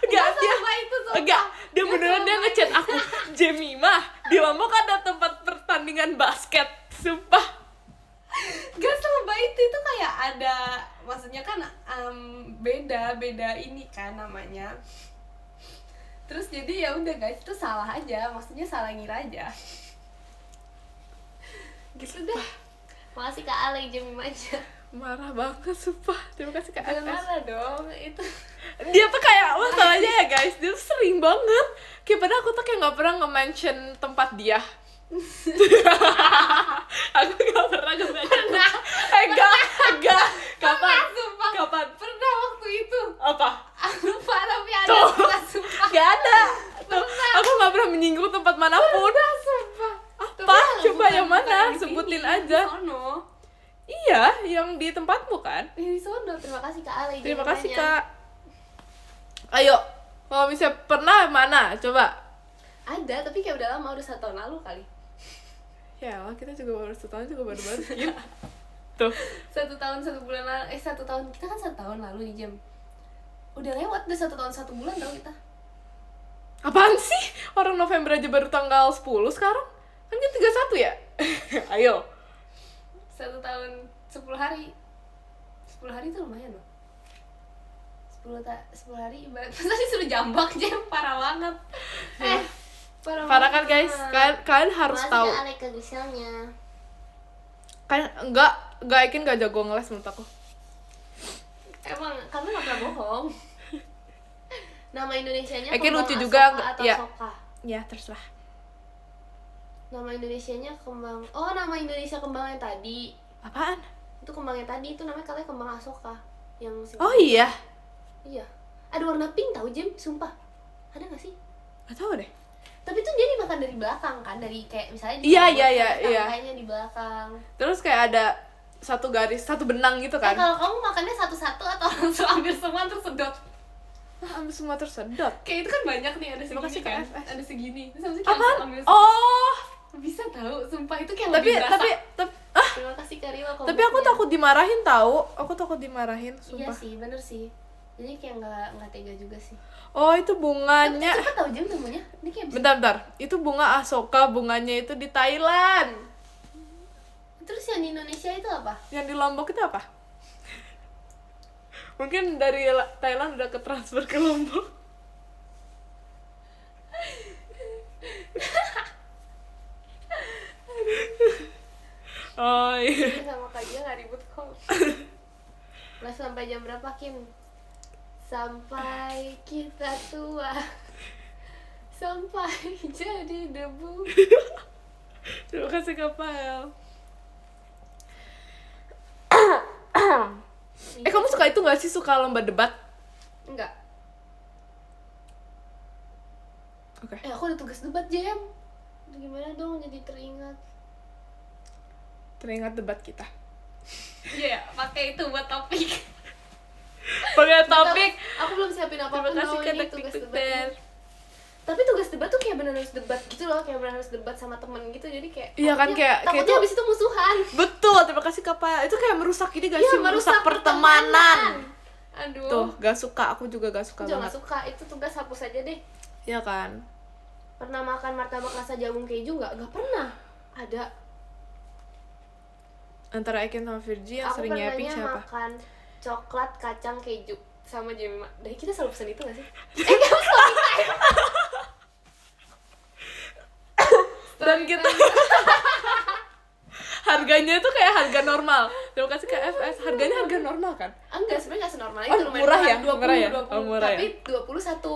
dia selebay itu, sumpah. enggak, dia Gak beneran dia selebay ngechat itu. aku, Jemimah, di Lombok ada tempat pertandingan basket. Sumpah. Gak selebay itu kayak ada, maksudnya kan beda ini kan namanya. Terus jadi ya udah guys, itu salah aja, maksudnya salah ngira aja. Gitu deh. Makasih Kak Ale, Jemim aja. Marah banget, sumpah. Terima kasih Kak Jangan Akas. marah dong, itu. Dia tuh kayak, masalahnya ya guys, dia tuh sering banget. Kayak padahal aku tuh kayak gak pernah nge-mention tempat dia. Aku gak pernah nge-mention. Enggak. Kapan? Sumpah. Kapan? Pernah waktu itu. Apa? Aku lupa tapi ada Tuh. pernah, sumpah. Gak ada. Tuh, aku gak pernah menyinggung tempat manapun. Sumpah. Apa? Coba Bukan- yang mana? bukan di Sebutin sini, aja. Di sono. Iya, yang di tempatmu kan? Di sono. Terima kasih Kak Ale. Terima kasih jawabannya. Kak. Ayo, kalau misalnya pernah mana? Coba. Ada, tapi kayak udah lama, udah 1 tahun lalu kali. Ya Allah, kita juga baru setahun juga baru-baru skip. Tuh. 1 tahun 1 bulan lalu, 1 tahun, kita kan 1 tahun lalu nih Jam. Udah lewat, udah 1 tahun 1 bulan tau kita. Apaan sih? Orang November aja baru tanggal 10 sekarang? Kan dia 31 ya? Ayo. 1 tahun 10 hari. 10 hari itu lumayan loh. 10 hari ibarat masa disuruh jambak Jam, parah banget. Parah kan guys? Kalian harus tahu. Kak Ale, Kak Giselnya. Kan enggak Ikin gak jago ngeles menurut aku. Emang bohong. Nama Indonesianya Kayak lucu kembang juga, asoka atau ya. soka? Ya terserah. Nama Indonesianya kembang. Oh, nama Indonesia kembang yang tadi. Apaan? Itu kembang yang tadi itu namanya katanya kembang asoka. Yang Oh iya. Iya. Ada warna pink tahu, Jem, sumpah. Ada gak sih? Gak tau deh. Tapi tuh dia dimakan dari belakang kan, dari kayak misalnya Iya, robot, iya, tapi iya. tangkainya di belakang. Terus kayak ada satu garis, satu benang gitu kan. Kalau kamu makannya satu-satu atau langsung ambil semua terus sedot? Ambil semua tersedot. Kayak itu kan banyak nih, ada Terima kasih, segini kan, KFS. ada segini. Terus habis itu kayak Apaan? langsung ambil semua. Oh. Bisa tahu, sumpah itu kayak Tapi lebih berasa. tapi Terima kasih Karima. tapi aku takut dimarahin tahu. Aku takut dimarahin, Iya sumpah. sih, bener sih. Jadi kayak nggak tega juga sih. Oh, itu Tapi bunganya. cepet tahu Jem namanya. Ini kayak bisa. Bentar. Itu bunga asoka, bunganya itu di Thailand. Terus yang di Indonesia itu apa? Yang di Lombok itu apa? Mungkin dari Thailand udah ke transfer ke Lombok. Oh iya. Ini sama Kak Gia nggak ribut kok. Lah sampai jam berapa Kim? Sampai kita tua. Sampai jadi debu. Terima kasih Kak Pael. Kamu suka itu gak sih, suka lomba debat? Enggak. Oke. Aku ada tugas debat Jem. Gimana dong jadi teringat? Teringat debat kita. Iya, pakai itu buat topik. Pakai topik. Aku belum siapin apa-apa. Terima kasih loh, Kak ini tugas Teknik debatnya. Tapi tugas debat tuh kayak benar harus debat gitu loh, kayak benar harus debat sama temen gitu. Jadi kayak Iya kan, kayak takutnya itu- habis itu musuhan. Betul, terima kasih Kak Pael. Itu kayak merusak ini gak Iya, sih? Merusak pertemanan. Aduh. Tuh, gak suka. Aku juga gak suka Aku juga banget. gak suka, itu tugas hapus aja deh. Iya kan? Pernah makan martabak rasa jagung keju nggak? Gak pernah. Ada. Antara Eken sama Virgi yang Aku sering nyiapin pernahnya siapa? makan coklat kacang keju sama Jemima. Dari kita selalu pesan itu gak sih? Kamu selalu minta. Dan kita harganya itu kayak harga normal. Terima kasih Kak FS. Harganya harga normal kan? Enggak, sebenarnya gak senormal Oh, itu, lumayan murah ya? 20, Murah ya? 20. Oh, murah Tapi ya? 21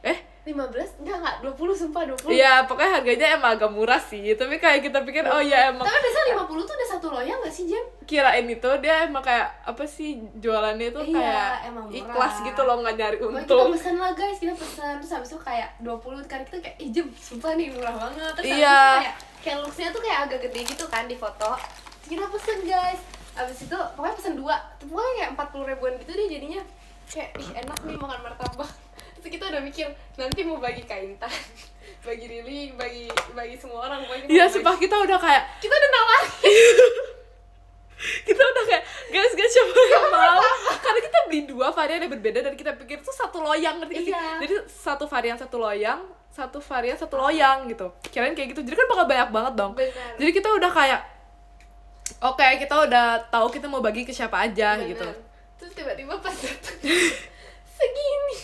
Eh? 15? Enggak, 20 sumpah 20. Iya, pokoknya harganya emang agak murah sih. Tapi kayak kita pikir, oh ya emang Tapi biasanya 50 tuh udah satu loyang gak sih, Jem? kirain itu dia emang kayak apa sih jualannya itu Iya, kayak emang murah. ikhlas gitu loh, nggak nyari Pokoknya kita untung. pesan lah guys, kita pesan. Terus habis itu kayak 20 kan kita kayak, Jem, sumpah nih murah banget. Terus habis Iya. itu kayak looks-nya tuh kayak agak gede gitu kan di foto. Terus kita pesen guys. Habis itu pokoknya pesen 2. Pokoknya kayak 40 ribuan gitu deh jadinya. Kayak, ih enak nih makan martabak. Terus kita udah mikir, nanti mau bagi kaintan, bagi Rili, bagi semua orang. Pokoknya Iya, mau sumpah bagi. kita udah kayak Kita udah nawarin. kita udah kayak guys siapa yang mau, karena kita beli 2 varian yang berbeda dan kita pikir itu satu loyang, ngerti gak sih? Iya. Jadi satu varian satu loyang, satu varian satu loyang gitu, kirain kayak gitu. Jadi kan bakal banyak banget dong. Benar. Jadi kita udah kayak oke, kita udah tahu kita mau bagi ke siapa aja Bener. gitu. Terus tiba-tiba pas datang segini.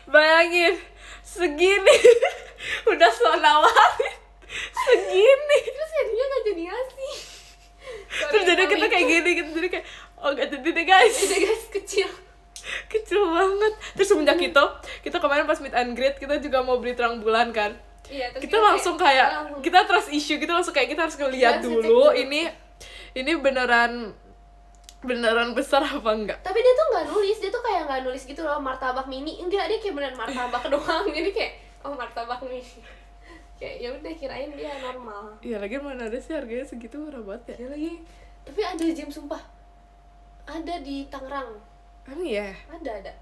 Bayangin segini udah so nawarin segini. Terus jadinya gak jadi ngasih. Terus jadi kita kayak gini gitu, jadi kayak oh gak jadi deh guys. Jadi guys kecil. Kecil banget. Terus semenjak itu kita kemarin pas meet and greet kita juga mau beli terang bulan kan. Iya, terus Kita langsung kayak langsung. kita trust issue, kita langsung kayak kita harus ngeliat Harus dulu ngecek dulu. ini beneran besar apa enggak. Tapi dia tuh nggak nulis, dia tuh kayak nggak nulis gitu loh, martabak mini. Enggak, dia kayak beneran martabak doang. Jadi kayak oh martabak mini. Kayak ya udah kirain dia normal. Iya, lagi mana ada sih harganya segitu, murah banget ya. Ya lagi. Tapi ada Jam sumpah. Ada di Tangerang. Emang iya. Ada.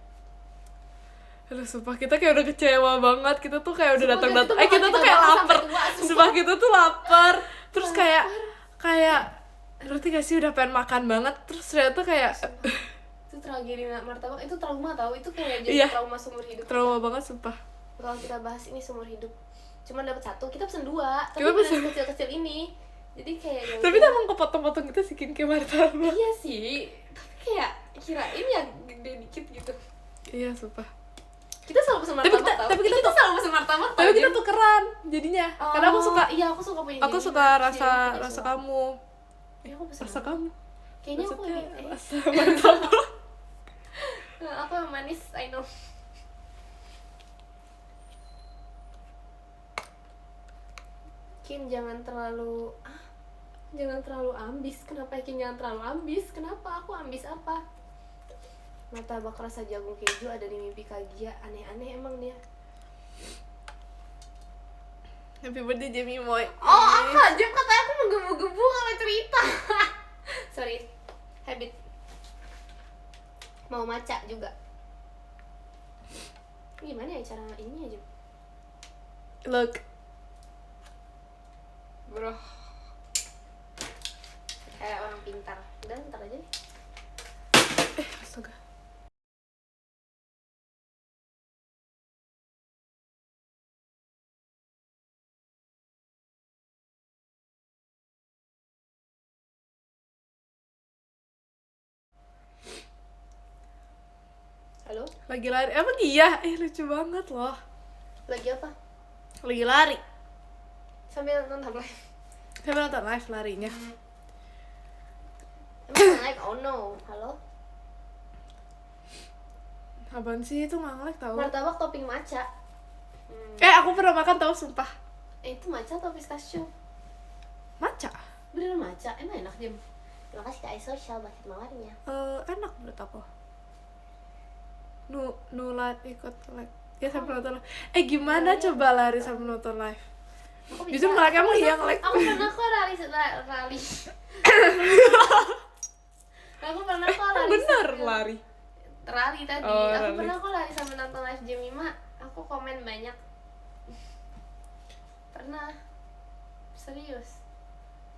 Aduh, sumpah kita kayak udah kecewa banget. Kita tuh kayak udah Sumpah, datang-datang. kita tuh Kita tuh bakal kayak tinggal lapar. sampai tua, sumpah. Sumpah kita tuh lapar. Terus Lapar. kayak ngerti gak sih, udah pengen makan banget. Terus ternyata kayak Itu tragedi martabak, itu trauma tau, itu kayak jadi Iya. trauma seumur hidup. trauma banget sumpah. Kalau kita bahas ini seumur hidup. Cuman dapat 1, kita pesen 2. Tapi Kita beneran pesen- kecil-kecil ini. Jadi kayak ya Tapi udah. emang kepotong-potong kita sih kayak martabak. Iya sih, tapi kayak kirain ya gede dikit gitu. Iya, sumpah. Kita selalu pesen Tapi martabak kita- tau. tapi kita Kita selalu pesen martabak tau, Tapi kita Jem. tukeran jadinya. Karena aku suka Iya, aku suka punya aku Jemima. suka rasa Jemima rasa suka. kamu. Iya, aku pesen Rasa kamu. kayaknya aku Maksudnya ini rasa martabak. ambis, I know. Kin jangan terlalu ambis. Kenapa Kin jangan terlalu ambis? Kenapa? Aku ambis apa? Martabak rasa jagung keju ada di mimpi Kagia. Aneh-aneh emang dia. Happy birthday Jamie Moy. Oh apa? Jam katanya aku menggebu-gebu kalau cerita. Sorry, habit. Mau maca juga. Gimana ya cara ini aja? Look. Bro, kayak orang pintar. Udah ntar aja nih. Astaga. Halo? Lagi lari. Emang iya? Lucu banget loh. Lagi apa? Lagi lari. Sambil nonton live. Saya nonton live larinya. Emang like, oh no. Halo? Apaan sih itu nggak nge-like tau? Martabak topping matcha. Aku pernah makan tau, sumpah. Itu matcha atau pistachio? Matcha. Beneran matcha? Emang enak, Jam? Terima kasih Kak Social bucket mawarnya. Enak menurut aku. Nulat ikut like. Ya sampai nonton live. Gimana coba lari sambil nonton live? Aku Justru malah kamu yang like. Aku pernah kok rally. Aku pernah kok lari. Bener sambil- lari. Rally tadi. Oh, aku rally. pernah kok lari sambil nonton live Jemima. Aku komen banyak. Pernah. Serius.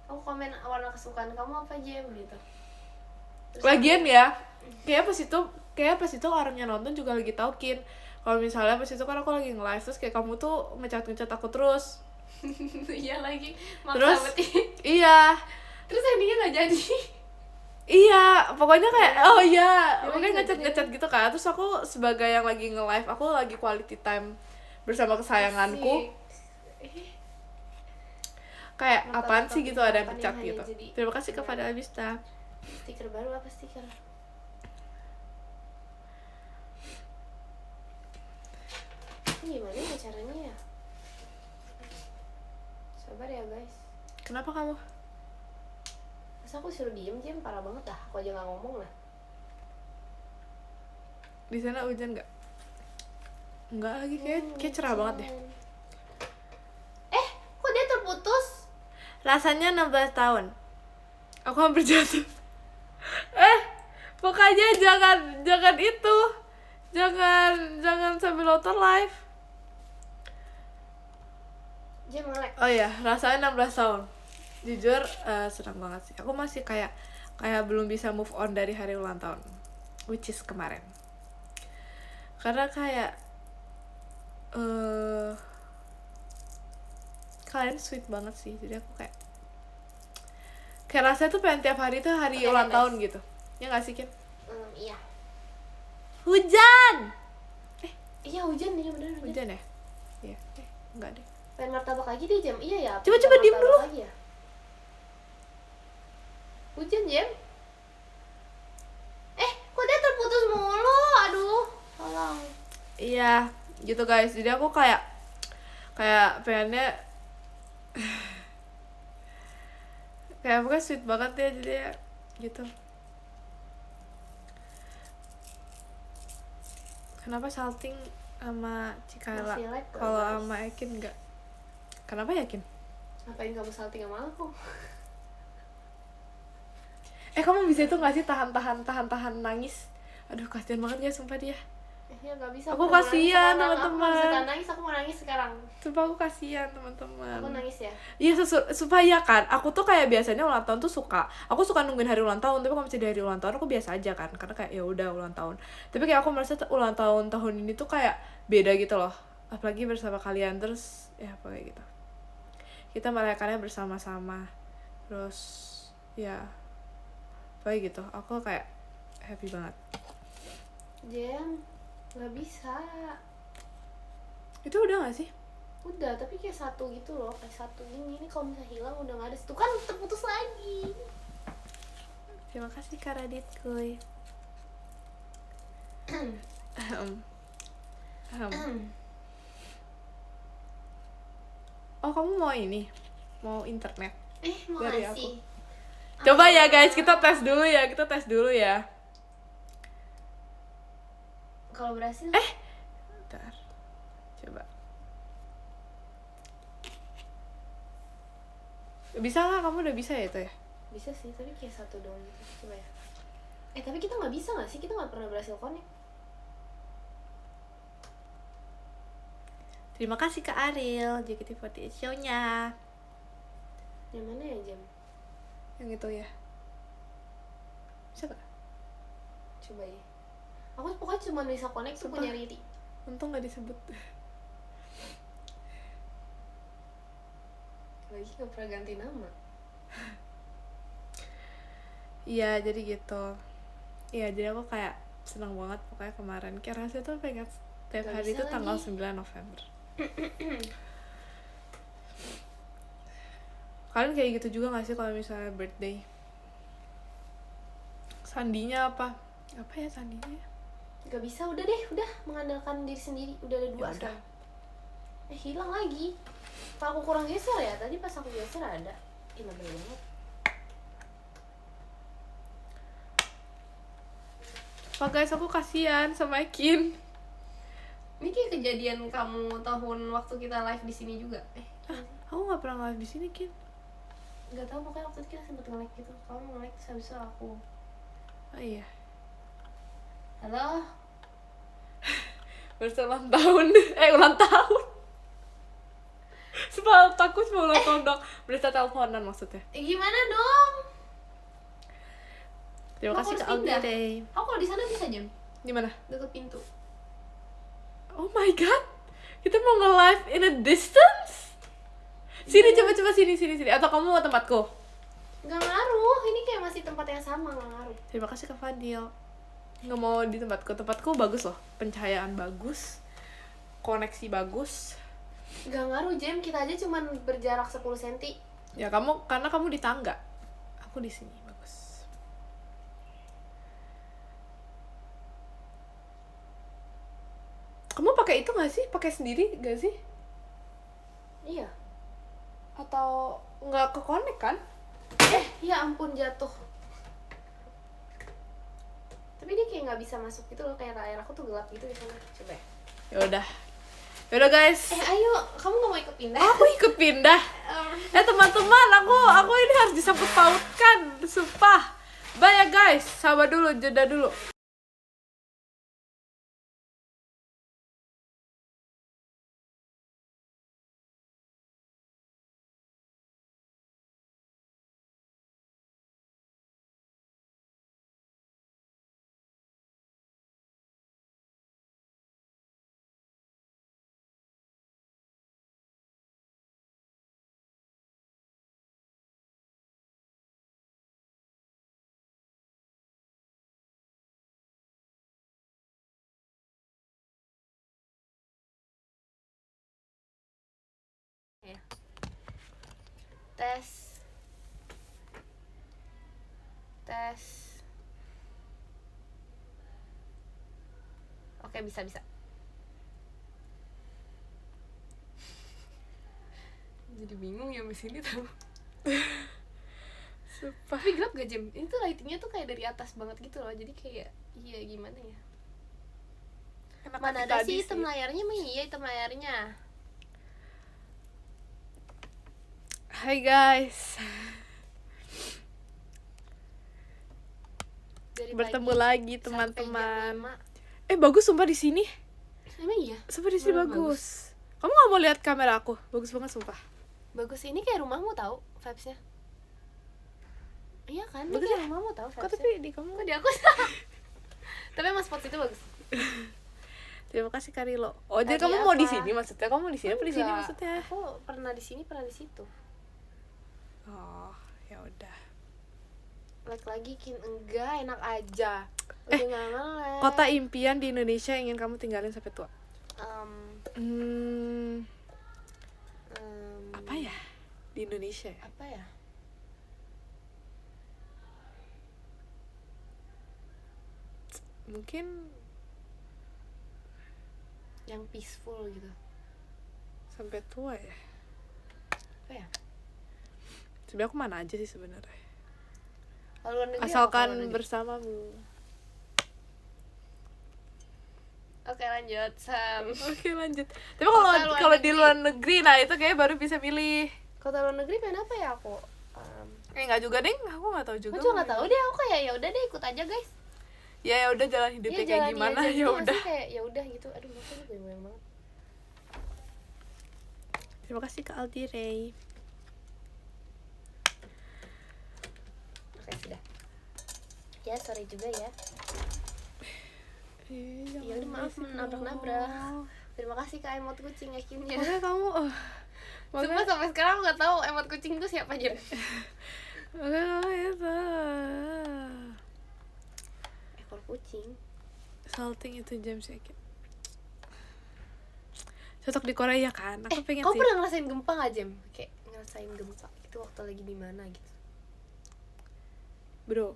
Aku komen warna kesukaan kamu apa Jem gitu. Terus Lagian ya, kayak pas itu orangnya nonton juga lagi taukin. Kalau misalnya pas itu kan aku lagi nge-live terus kayak kamu tuh ngecat aku terus. iya lagi maksa Terus banget. iya. Terus endingnya nggak jadi. Iya, pokoknya kayak oh iya, Ya, pokoknya gitu, ngecat gitu kan. Terus aku sebagai yang lagi nge-live, aku lagi quality time bersama kesayanganku. Asik. Kayak Martabak apaan sih topping gitu ada yang harapan pecat yang hanya gitu. jadi- Terima kasih kepada Abista. Stiker baru apa stiker? Ini gimana ya caranya ya? Sabar ya guys. Kenapa kamu? Masa aku suruh diem Jam, parah banget dah. Aku aja nggak ngomong lah. Di sana hujan nggak? Enggak lagi, kayak cerah banget deh. Kok dia terputus? Rasanya 16 tahun. Aku hampir jatuh. Pokoknya jangan itu. Jangan sambil nonton live. Jam nge-lag. Oh iya, rasanya 16 tahun. Jujur senang banget sih. Aku masih kayak belum bisa move on dari hari ulang tahun, which is kemarin. Karena kayak kalian sweet banget sih. Jadi aku kayak rasanya tuh pengen tiap hari tuh hari Oke, ulang guys. tahun gitu. Ya nggak sih, Kim? Iya. Hujan. Iya hujan nih beneran hujan. Hujan ya? Iya. Enggak deh. Pengen martabak lagi deh Jam. Iya ya. Coba pengen diem martabak dulu. lagi ya? Hujan Jam. Kok dia terputus mulu? Aduh. Tolong. Iya, gitu guys. Jadi aku kayak pengennya kayak pokoknya sweet banget ya, jadi ya gitu. Kenapa salting sama Cikayla Masih lag, kalau guys. sama Ekin enggak? Kenapa Yakin? Ngapain kamu salting sama aku? Kamu bisa itu nggak sih tahan nangis? Aduh, kasihan banget ya sumpah dia. Ya nggak bisa. Aku udah mau nangis kasihan, sekarang. Aku teman-teman. nggak bisa tahan nangis. Aku mau nangis sekarang. Sumpah aku kasihan teman-teman. Aku nangis ya. Iya, sumpah ya kan. Aku tuh kayak biasanya ulang tahun tuh aku suka nungguin hari ulang tahun, tapi kalau misalnya di hari ulang tahun aku biasa aja kan, karena kayak ya udah ulang tahun. Tapi kayak aku merasa ulang tahun ini tuh kayak beda gitu loh. Apalagi bersama kalian, terus ya kayak gitu. Kita merayakannya bersama-sama. Terus ya kayak gitu. Aku kayak happy banget. Jam, nggak bisa. Itu udah gak sih? Udah, tapi kayak satu gitu loh, kayak satu ini kalau misalnya hilang udah nggak ada. Itu kan terputus lagi. Terima kasih Kak Radit kuy. Oh, kamu mau ini? Mau internet? Mau Dari ngasih. Coba ya guys, kita tes dulu ya. Kalau berhasil? Bentar. Coba. Bisa nggak? Kamu udah bisa ya itu ya? Bisa sih, tapi kayak satu doang gitu. Coba ya. Tapi kita nggak bisa nggak sih? Kita nggak pernah berhasil connect. Terima kasih Kak Ariel, JKT48 show-nya. Yang mana ya, Jam? Yang itu ya. Bisa gak? Coba ya. Aku pokoknya cuma bisa connect tuh punya Riri. Untung gak disebut. Lagi nggak pernah ganti nama. Iya, jadi gitu. Iya, jadi aku kayak senang banget pokoknya kemarin. Kayak rasanya tuh pengen setiap Gak hari bisa itu tanggal lagi. 9 November. Kalian kayak gitu juga gak sih kalau misalnya birthday? Sandinya apa? Apa ya sandinya? Gak bisa, udah deh, udah mengandalkan diri sendiri. Udah ada 2 Ya udah. sekarang. Hilang lagi. Kalau aku kurang geser ya, tadi pas aku geser ada. Lebih banget. Wah guys, aku kasihan sama Kin. Ini kayak kejadian kamu tahun waktu kita live di sini juga. Aku gak pernah live di sini, Kin. Gak tau, pokoknya waktu itu kita sempet nge-like gitu. Kamu nge-like terus habis itu aku. Oh iya. Halo? Ulang tahun. Ulang tahun. Sebab takut cuma ulang tahun dong. Berita teleponan maksudnya. Gimana dong? Terima Aku kasih harus Kak pindah. Audrey. Aku kalau di sana bisa, Jam. Di mana? Deket pintu. Oh my god. Kita mau nge-live in a distance? Sini coba sini. Atau kamu mau tempatku? Gak ngaruh, ini kayak masih tempat yang sama, gak ngaruh. Terima kasih Kak Fadil. Nggak mau di tempatku. Tempatku bagus loh. Pencahayaan bagus. Koneksi bagus. Gak ngaruh, Jam. Kita aja cuman berjarak 10 cm. Ya karena kamu di tangga. Aku di sini. Bagus. Kamu pakai itu nggak sih? Pakai sendiri nggak sih? Iya. Atau nggak ke connect kan? Ya ampun, jatuh. Tapi dia kayak nggak bisa masuk gitu loh, kayak layar aku tuh gelap gitu di sana. Coba ya. Yaudah guys. Ayo, kamu nggak mau ikut pindah? Aku ikut pindah. Teman-teman, aku ini harus disangkut pautkan, sumpah. Bye ya guys, sabar dulu, jeda dulu. Ya. Tes. Oke, bisa. Jadi bingung ya di sini tuh. Sumpah. Tapi gelap gak, Jam? Ini tuh lightingnya tuh kayak dari atas banget gitu loh. Jadi kayak gimana ya? Mana ada sih hitam layarnya? Hitam layarnya. Hai guys. Dari Bertemu pagi lagi sampai teman-teman. jam 5. Bagus sumpah di sini. Emang iya? Sumpah di sini Bener bagus. Kamu nggak mau lihat kamera aku? Bagus banget sumpah. Bagus, ini kayak rumahmu tahu vibes-nya. Iya kan? Ini Bagus kayak ya? rumahmu tahu Kok vibes-nya. tapi di kamu? Kok di aku? Tapi emang spot itu bagus. Terima kasih Karilo. Oh, jadi Tadi kamu mau di apa? sini maksudnya? Kamu di sini apa di sini Enggak. maksudnya? Aku pernah di sini, pernah di situ. Oh, ya udah. Like lagi enggak, enak aja. Udah nggak nge-like. Kota impian di Indonesia yang ingin kamu tinggalin sampai tua. Apa ya? Di Indonesia ya? Apa ya? Mungkin yang peaceful gitu. Sampai tua ya. Apa ya? Sebenarnya aku mana aja sih sebenarnya. Kalau luar negeri apa? Asalkan Kalau luar negeri? bersamamu. Oke lanjut Sam. Oke lanjut. Tapi kalau Kota luar kalau di negeri. luar negeri, nah itu kayak baru bisa pilih. Kota luar negeri pengen apa ya aku? Nggak juga deh, aku nggak tahu juga. Aku juga nggak tahu deh, aku kayak ya udah deh ikut aja guys. Ya udah jalan hidupnya Iya, kayak jalani gimana aja ya gitu, udah. maksudnya kayak ya udah gitu. Aduh masa gue goyang banget. Terima kasih Kak Aldi Ray. Oke sudah. Ya sorry juga ya. Ya udah maaf menabrak-nabrak. Terima kasih Kak emot kucing akhirnya. Makanya kamu Cuma sampai sekarang aku nggak tahu emot kucing itu siapa aja. makanya kamu itu Ekor kucing. salting itu James ya kayak cocok di Korea kan, aku pengen Kau sih. pernah ngerasain gempa nggak Jem? Kayak ngerasain gempa itu waktu lagi di mana gitu? Bro,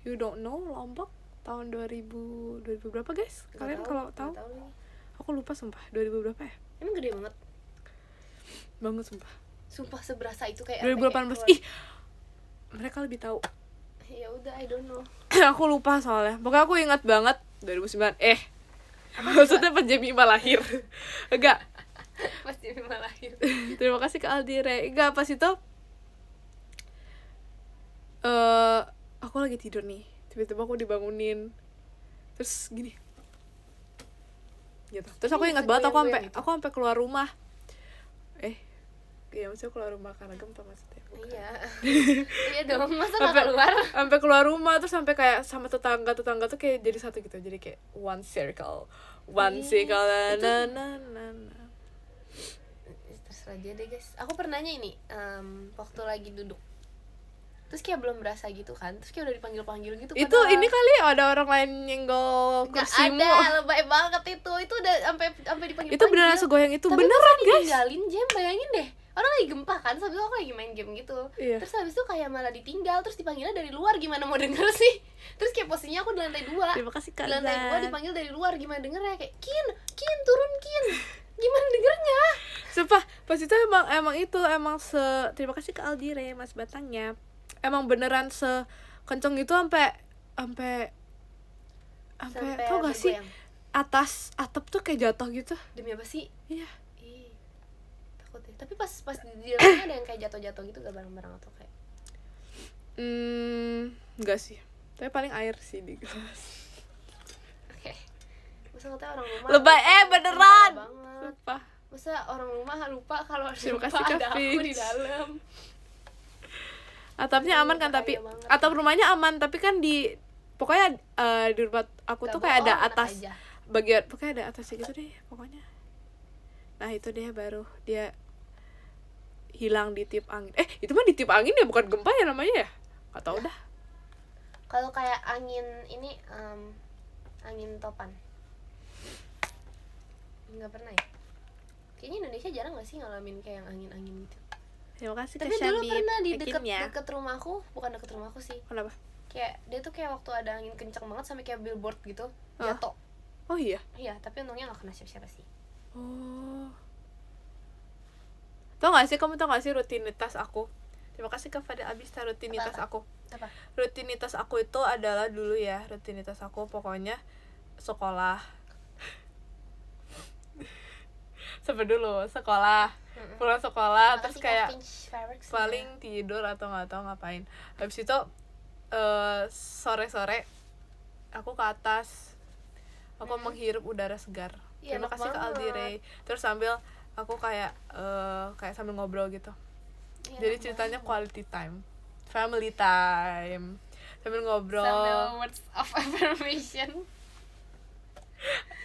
you don't know Lombok tahun 2000 berapa guys? Nggak Kalian kalau nggak tahu? nih. Aku lupa sumpah, 2000 berapa ya? Emang gede banget. Banget sumpah. Sumpah seberasa itu kayak 2018. sampai Ih, mereka lebih tahu. ya udah I don't know. Aku lupa soalnya. Pokoknya aku ingat banget 2009. Maksudnya pas Jemima lahir. Enggak. Pas Jemima lahir. Terima kasih Kak Aldi Ray. Enggak, pas itu aku lagi tidur nih. Tiba-tiba aku dibangunin. Terus gini. Gitu. Terus aku ingat banget aku sampai keluar rumah. Iya maksudnya keluar rumah karena gempa maksudnya. Iya. Iya dong, masa nggak keluar? Sampai keluar rumah terus sampai kayak sama tetangga tuh kayak jadi satu gitu. Jadi kayak one circle na. Terserah aja deh guys. Aku pernahnya ini waktu lagi duduk. Terus kayak belum berasa gitu kan. Terus kayak udah dipanggil-panggil gitu. Itu padahal ini kali ada orang lain nyenggol nggak kursimu. ada, lebay banget itu. Itu udah sampai dipanggil. Itu beneran segoyang itu. Tapi Beneran masa guys. ditinggalin Jem, bayangin deh. Orang lagi gempa kan, habis itu aku lagi main game gitu. Iya. Terus habis itu kayak malah ditinggal, terus dipanggilnya dari luar, gimana mau denger sih? Terus kayak posisinya aku di lantai 2. Terima kasih Kak Di lantai Zan. 2 dipanggil dari luar, gimana dengernya? Kayak, Kin, turun Kin. Gimana dengernya? Sumpah, pas itu emang terima kasih ke Aldi Ray Mas Batangnya. Emang beneran sekenceng itu sampai tau gak sih bergoyang. atas atap tuh kayak jatuh gitu. Demi apa sih? Iya. Ih, takut ya. Tapi pas di dalamnya ada yang kayak jatuh-jatuh gitu gak bareng-bareng atau kayak? Enggak sih. Tapi paling air sih di gelas. Oke. Masa katanya orang rumah Lebay beneran. banget. Sumpah. Masa orang rumah lupa kalau Terima lupa kasih, Kak ada aku Fitz. di dalam. Atapnya aman kan Bahaya tapi banget. atap rumahnya aman tapi kan pokoknya di rumah aku tuh kayak ada Enak atas aja. bagian pokoknya ada atasnya gitu deh pokoknya. Nah itu dia baru dia hilang di tiup angin. Itu mah ditiup angin ya bukan gempa ya namanya ya? Gak tau dah. Kalau kayak angin ini angin topan. Nggak pernah ya? Kayaknya Indonesia jarang gak sih ngalamin kayak yang angin-angin gitu. Terima kasih Tapi Kak dulu Syabib. pernah di Akhirnya. deket rumahku, bukan deket rumahku sih. Kenapa? Kayak dia tuh kayak waktu ada angin kencang banget sampai kayak billboard gitu Hah? jatuh. Oh iya. Iya, tapi untungnya nggak kena siapa-siapa sih. Oh. Tau gak sih kamu tau gak sih rutinitas aku? Terima kasih kepada Abista rutinitas Apa? aku. Apa? Rutinitas aku itu adalah dulu ya rutinitas aku pokoknya sekolah. Sampai dulu sekolah. Pulang sekolah terus kayak paling tidur atau nggak tahu ngapain. Habis itu sore-sore aku ke atas. Aku menghirup udara segar. Iya, Terima enak kasih ke banget. Aldi Ray. Terus sambil aku kayak sambil ngobrol gitu. Iya, Jadi enak ceritanya banget. quality time, family time, sambil ngobrol. Sambil words of affirmation.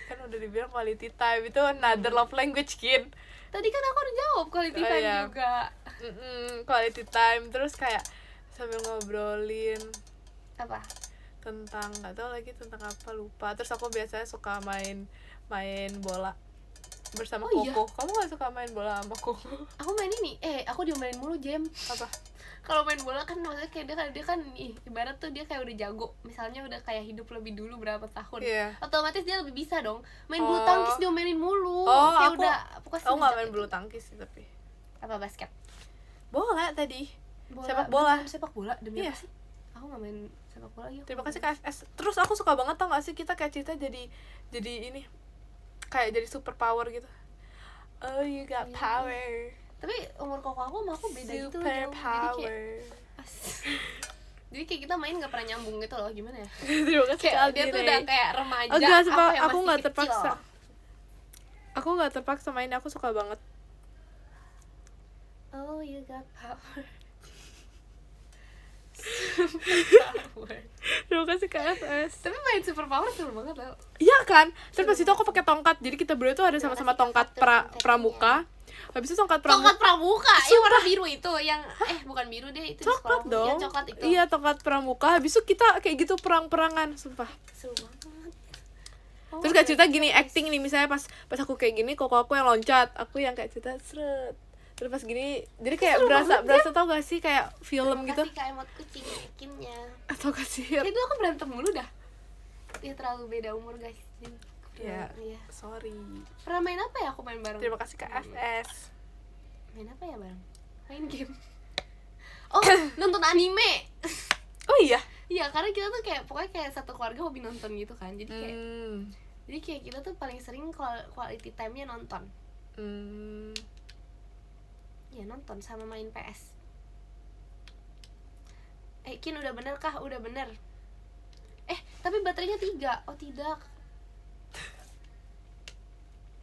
Kan udah dibilang quality time itu another love language kin. Tadi kan aku udah jawab quality Oh, time iya. juga. Quality time terus kayak sambil ngobrolin Apa? tentang nggak tahu lagi tentang apa lupa. Terus aku biasanya suka main bola bersama Oh, iya? Koko. Kamu nggak suka main bola sama Koko? Aku main ini. Aku diomelin mulu Jem. Apa? kalau main bola kan maksudnya kayak dia kan ibarat tuh dia kayak udah jago, misalnya udah kayak hidup lebih dulu berapa tahun, otomatis dia lebih bisa dong main bulu tangkis, diomelin mulu. Kayak aku udah pokoknya aku nggak main bulu tangkis sih, tapi apa basket, bola tadi, sepak bola demi Iya. apa sih, aku nggak main sepak bola lagi. Terima kasih KFS. Terus aku suka banget, tau gak sih, kita kayak cerita jadi ini kayak jadi super power gitu. Oh, you got power. Tapi umur koko aku sama aku beda gitu, Super jauh. power. Jadi kayak kita main nggak pernah nyambung gitu loh, gimana ya? Terima kasih Kayak Kak dia tuh Aldire. udah kayak remaja, Enggak, apa yang aku masih nggak kecil. terpaksa. Aku nggak terpaksa main, aku suka banget. Oh, you got power. Terima kasih KFS. Tapi main super power seru banget loh. Iya kan? Terus pas itu aku pakai tongkat. Jadi kita berdua tuh ada sama-sama tongkat pramuka. Habis itu tongkat pramuka yang warna biru itu, yang bukan biru deh, itu coklat di sekolah. dong. Yang coklat itu. Iya, tongkat pramuka. Habis itu kita kayak gitu perang-perangan, sumpah. Seru banget. Terus kayak cerita gini, acting nih, misalnya pas aku kayak gini, kok aku yang loncat, aku yang kayak cerita seret. Terus pas gini, jadi kayak berasa tau gak sih kayak film gitu. Kasih kayak emot kucing bikinnya. Atau kasih. Itu aku berantem mulu dah. Ya terlalu beda umur guys. Iya. Iya. Sorry. Pernah main apa ya aku main bareng? Terima kasih KFS. Main apa ya bareng? Main game. Oh, nonton anime. Oh iya. Iya, karena kita tuh kayak pokoknya kayak satu keluarga hobi nonton gitu kan. Jadi kayak jadi kayak kita tuh paling sering quality time-nya nonton. Ya nonton sama main PS. Kin udah bener kah? Udah bener. Tapi baterainya 3. Oh tidak.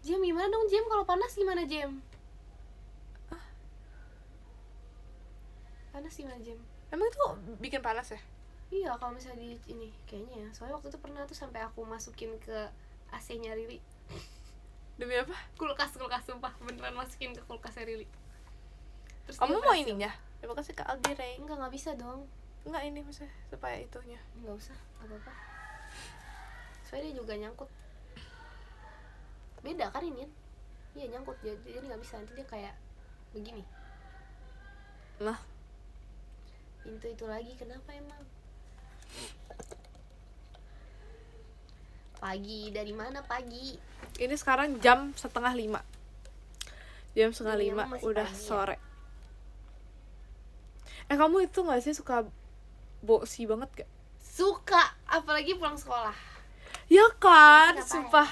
Jam gimana dong Jam? Kalau panas gimana Jam? Panas gimana Jam? Emang itu bikin panas ya? Iya, kalau misalnya di ini kayaknya ya. Soalnya waktu itu pernah tuh sampai aku masukin ke AC-nya Riri. Demi apa? Kulkas sumpah, beneran masukin ke kulkasnya Riri. Terus Kamu dia mau berhasil. ininya? Terima kasih Kak Aldire. Enggak bisa dong. Enggak, ini maksudnya supaya itunya. Enggak usah, enggak apa-apa. Soalnya dia juga nyangkut. Beda kan ini? Iya, nyangkut. Jadi enggak bisa, nanti dia kayak begini. Nah, Pintu itu lagi kenapa emang? Pagi, dari mana pagi? ini sekarang jam 4:30. Jam 4:30 Iya, masih udah pagi ya. sore. Kamu itu gak sih suka bosi banget gak? Suka, apalagi pulang sekolah. Ya kan, Kenapa ya? sumpah.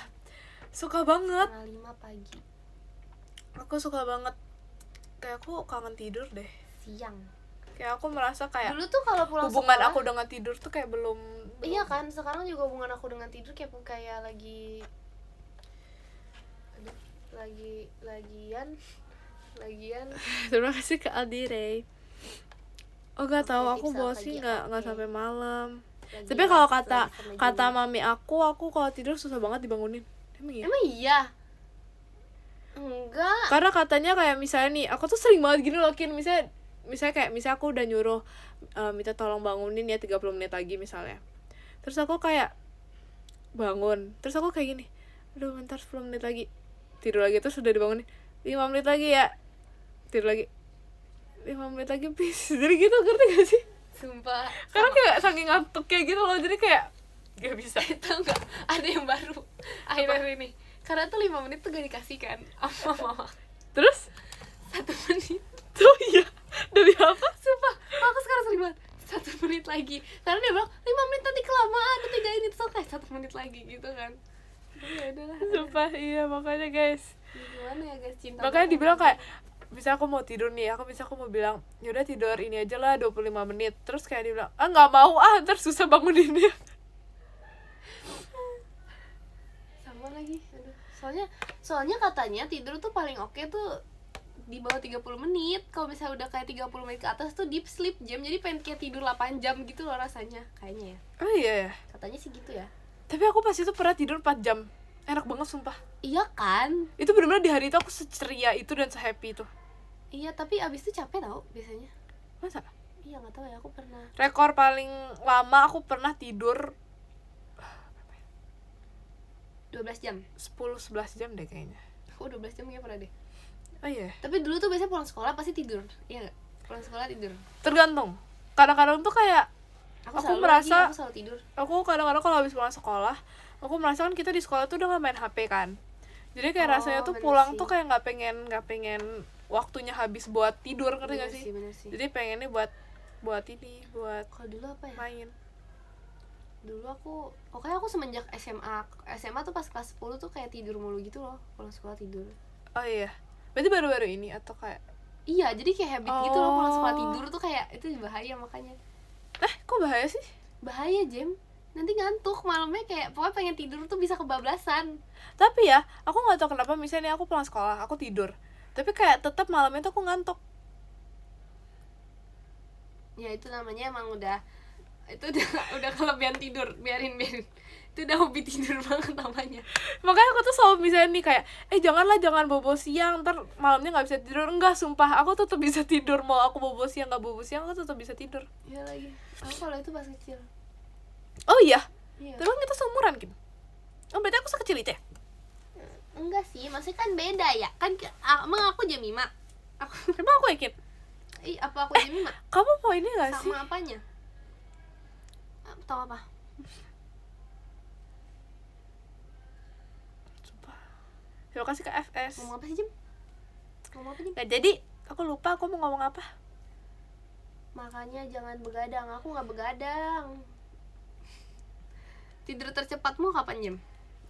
Suka banget. 5 pagi. Aku suka banget. Kayak aku kangen tidur deh. Siang. Kayak aku merasa kayak Dulu tuh kalau pulang hubungan sekolah, aku dengan tidur tuh kayak belum. iya kan, sekarang juga hubungan aku dengan tidur kayak lagi lagian Terima kasih ke Aldire. Oh gak tahu, Oke, aku bisa bosi pagi, nggak oke. sampai malam. lagi Tapi kalau rest, kata lagi sama Juni. mami aku kalau tidur susah banget dibangunin. Emang ya? Emang iya? Enggak. Karena katanya kayak misalnya nih, aku tuh sering banget gini loh, Kin. Misalnya aku udah nyuruh minta tolong bangunin ya 30 menit lagi misalnya. Terus aku kayak bangun. Terus aku kayak gini, aduh bentar 10 menit lagi. Tidur lagi, terus udah dibangunin 5 menit lagi ya. Tidur lagi 5 menit lagi please. Jadi gitu, ngerti gak sih? Sumpah. Karena kayak saking ngantuk kayak gitu loh, jadi kayak gak bisa. Itu enggak ada yang baru akhir-akhir ini. Karena tuh 5 menit tuh gak dikasihkan sama mama. Terus 1 menit. tuh iya, demi apa? Sumpah, aku sekarang sering banget 1 menit lagi. Karena dia bilang 5 menit nanti kelamaan, nanti gak ini. Terus kayak 1 menit lagi gitu kan. Tapi ya udahlah. Sumpah iya, makanya guys. Gimana ya guys, cinta. Makanya banget. dibilang kayak bisa aku mau tidur nih, aku mau bilang yaudah tidur ini aja lah 25 menit. Terus kayak dibilang nggak mau ntar susah banguninnya. Sama lagi. Aduh. Soalnya katanya tidur tuh paling oke tuh di bawah 30 menit. Kalau misalnya udah kayak 30 menit ke atas tuh deep sleep jam. Jadi pengen kayak tidur 8 jam gitu loh rasanya. Kayaknya ya. Oh iya ya. Katanya sih gitu ya. Tapi aku pas itu pernah tidur 4 jam. Enak banget sumpah. Iya kan? Itu benar-benar di hari itu aku seceria itu dan sehappy itu. Iya, tapi abis itu capek tau biasanya. Masa? Iya, gak tahu ya, aku pernah. Rekor paling lama aku pernah tidur 12 jam. 10-11 jam deh kayaknya. Aku 12 jam kayaknya pernah deh. Oh iya. Tapi dulu tuh biasanya pulang sekolah pasti tidur. Iya gak? Pulang sekolah tidur. Tergantung. Kadang-kadang tuh kayak aku merasa aku selalu tidur. Aku kadang-kadang kalau habis pulang sekolah, aku merasa kan kita di sekolah tuh udah gak main HP kan. Jadi kayak rasanya tuh pulang sih. tuh kayak nggak pengen waktunya habis buat tidur, ngerti gak sih? Bener sih. Jadi pengennya buat Kalau dulu apa ya? Main. Dulu pokoknya aku semenjak SMA tuh pas kelas 10 tuh kayak tidur mulu gitu loh, pulang sekolah tidur. Oh iya. Berarti baru-baru ini atau kayak? Iya, jadi kayak habit gitu loh, pulang sekolah tidur tuh kayak itu bahaya makanya. Kok bahaya sih? Bahaya, Jem. Nanti ngantuk malamnya, kayak pokoknya pengen tidur tuh bisa kebablasan. Tapi ya, aku nggak tahu kenapa misalnya aku pulang sekolah, aku tidur. Tapi kayak tetap malamnya tuh aku ngantuk. Ya itu namanya emang udah kelebihan tidur, biarin. Itu udah hobi tidur banget namanya. Makanya aku tuh selalu misalnya nih kayak, jangan bobo siang, ntar malamnya nggak bisa tidur. Enggak, sumpah, aku tetap bisa tidur. Mau aku bobo siang nggak bobo siang, aku tetap bisa tidur. Iya lagi. Aku kalau itu pas kecil. Oh iya? Iya. Terus kita seumuran gitu. Oh berarti aku sekecil itu ya? Enggak sih, maksudnya kan beda ya. Kan emang aku Jemima. Emang aku yakin? Apa aku Jemima? Kamu mau ini gak sih? Sama apanya? Tahu apa? Sumpah. Terima kasih ke FS. Ngomong apa sih, Jem? Ngomong apa, Jem? Nah, jadi aku lupa aku mau ngomong apa. Makanya jangan begadang. Aku nggak begadang. Tidur tercepatmu kapan, Jem?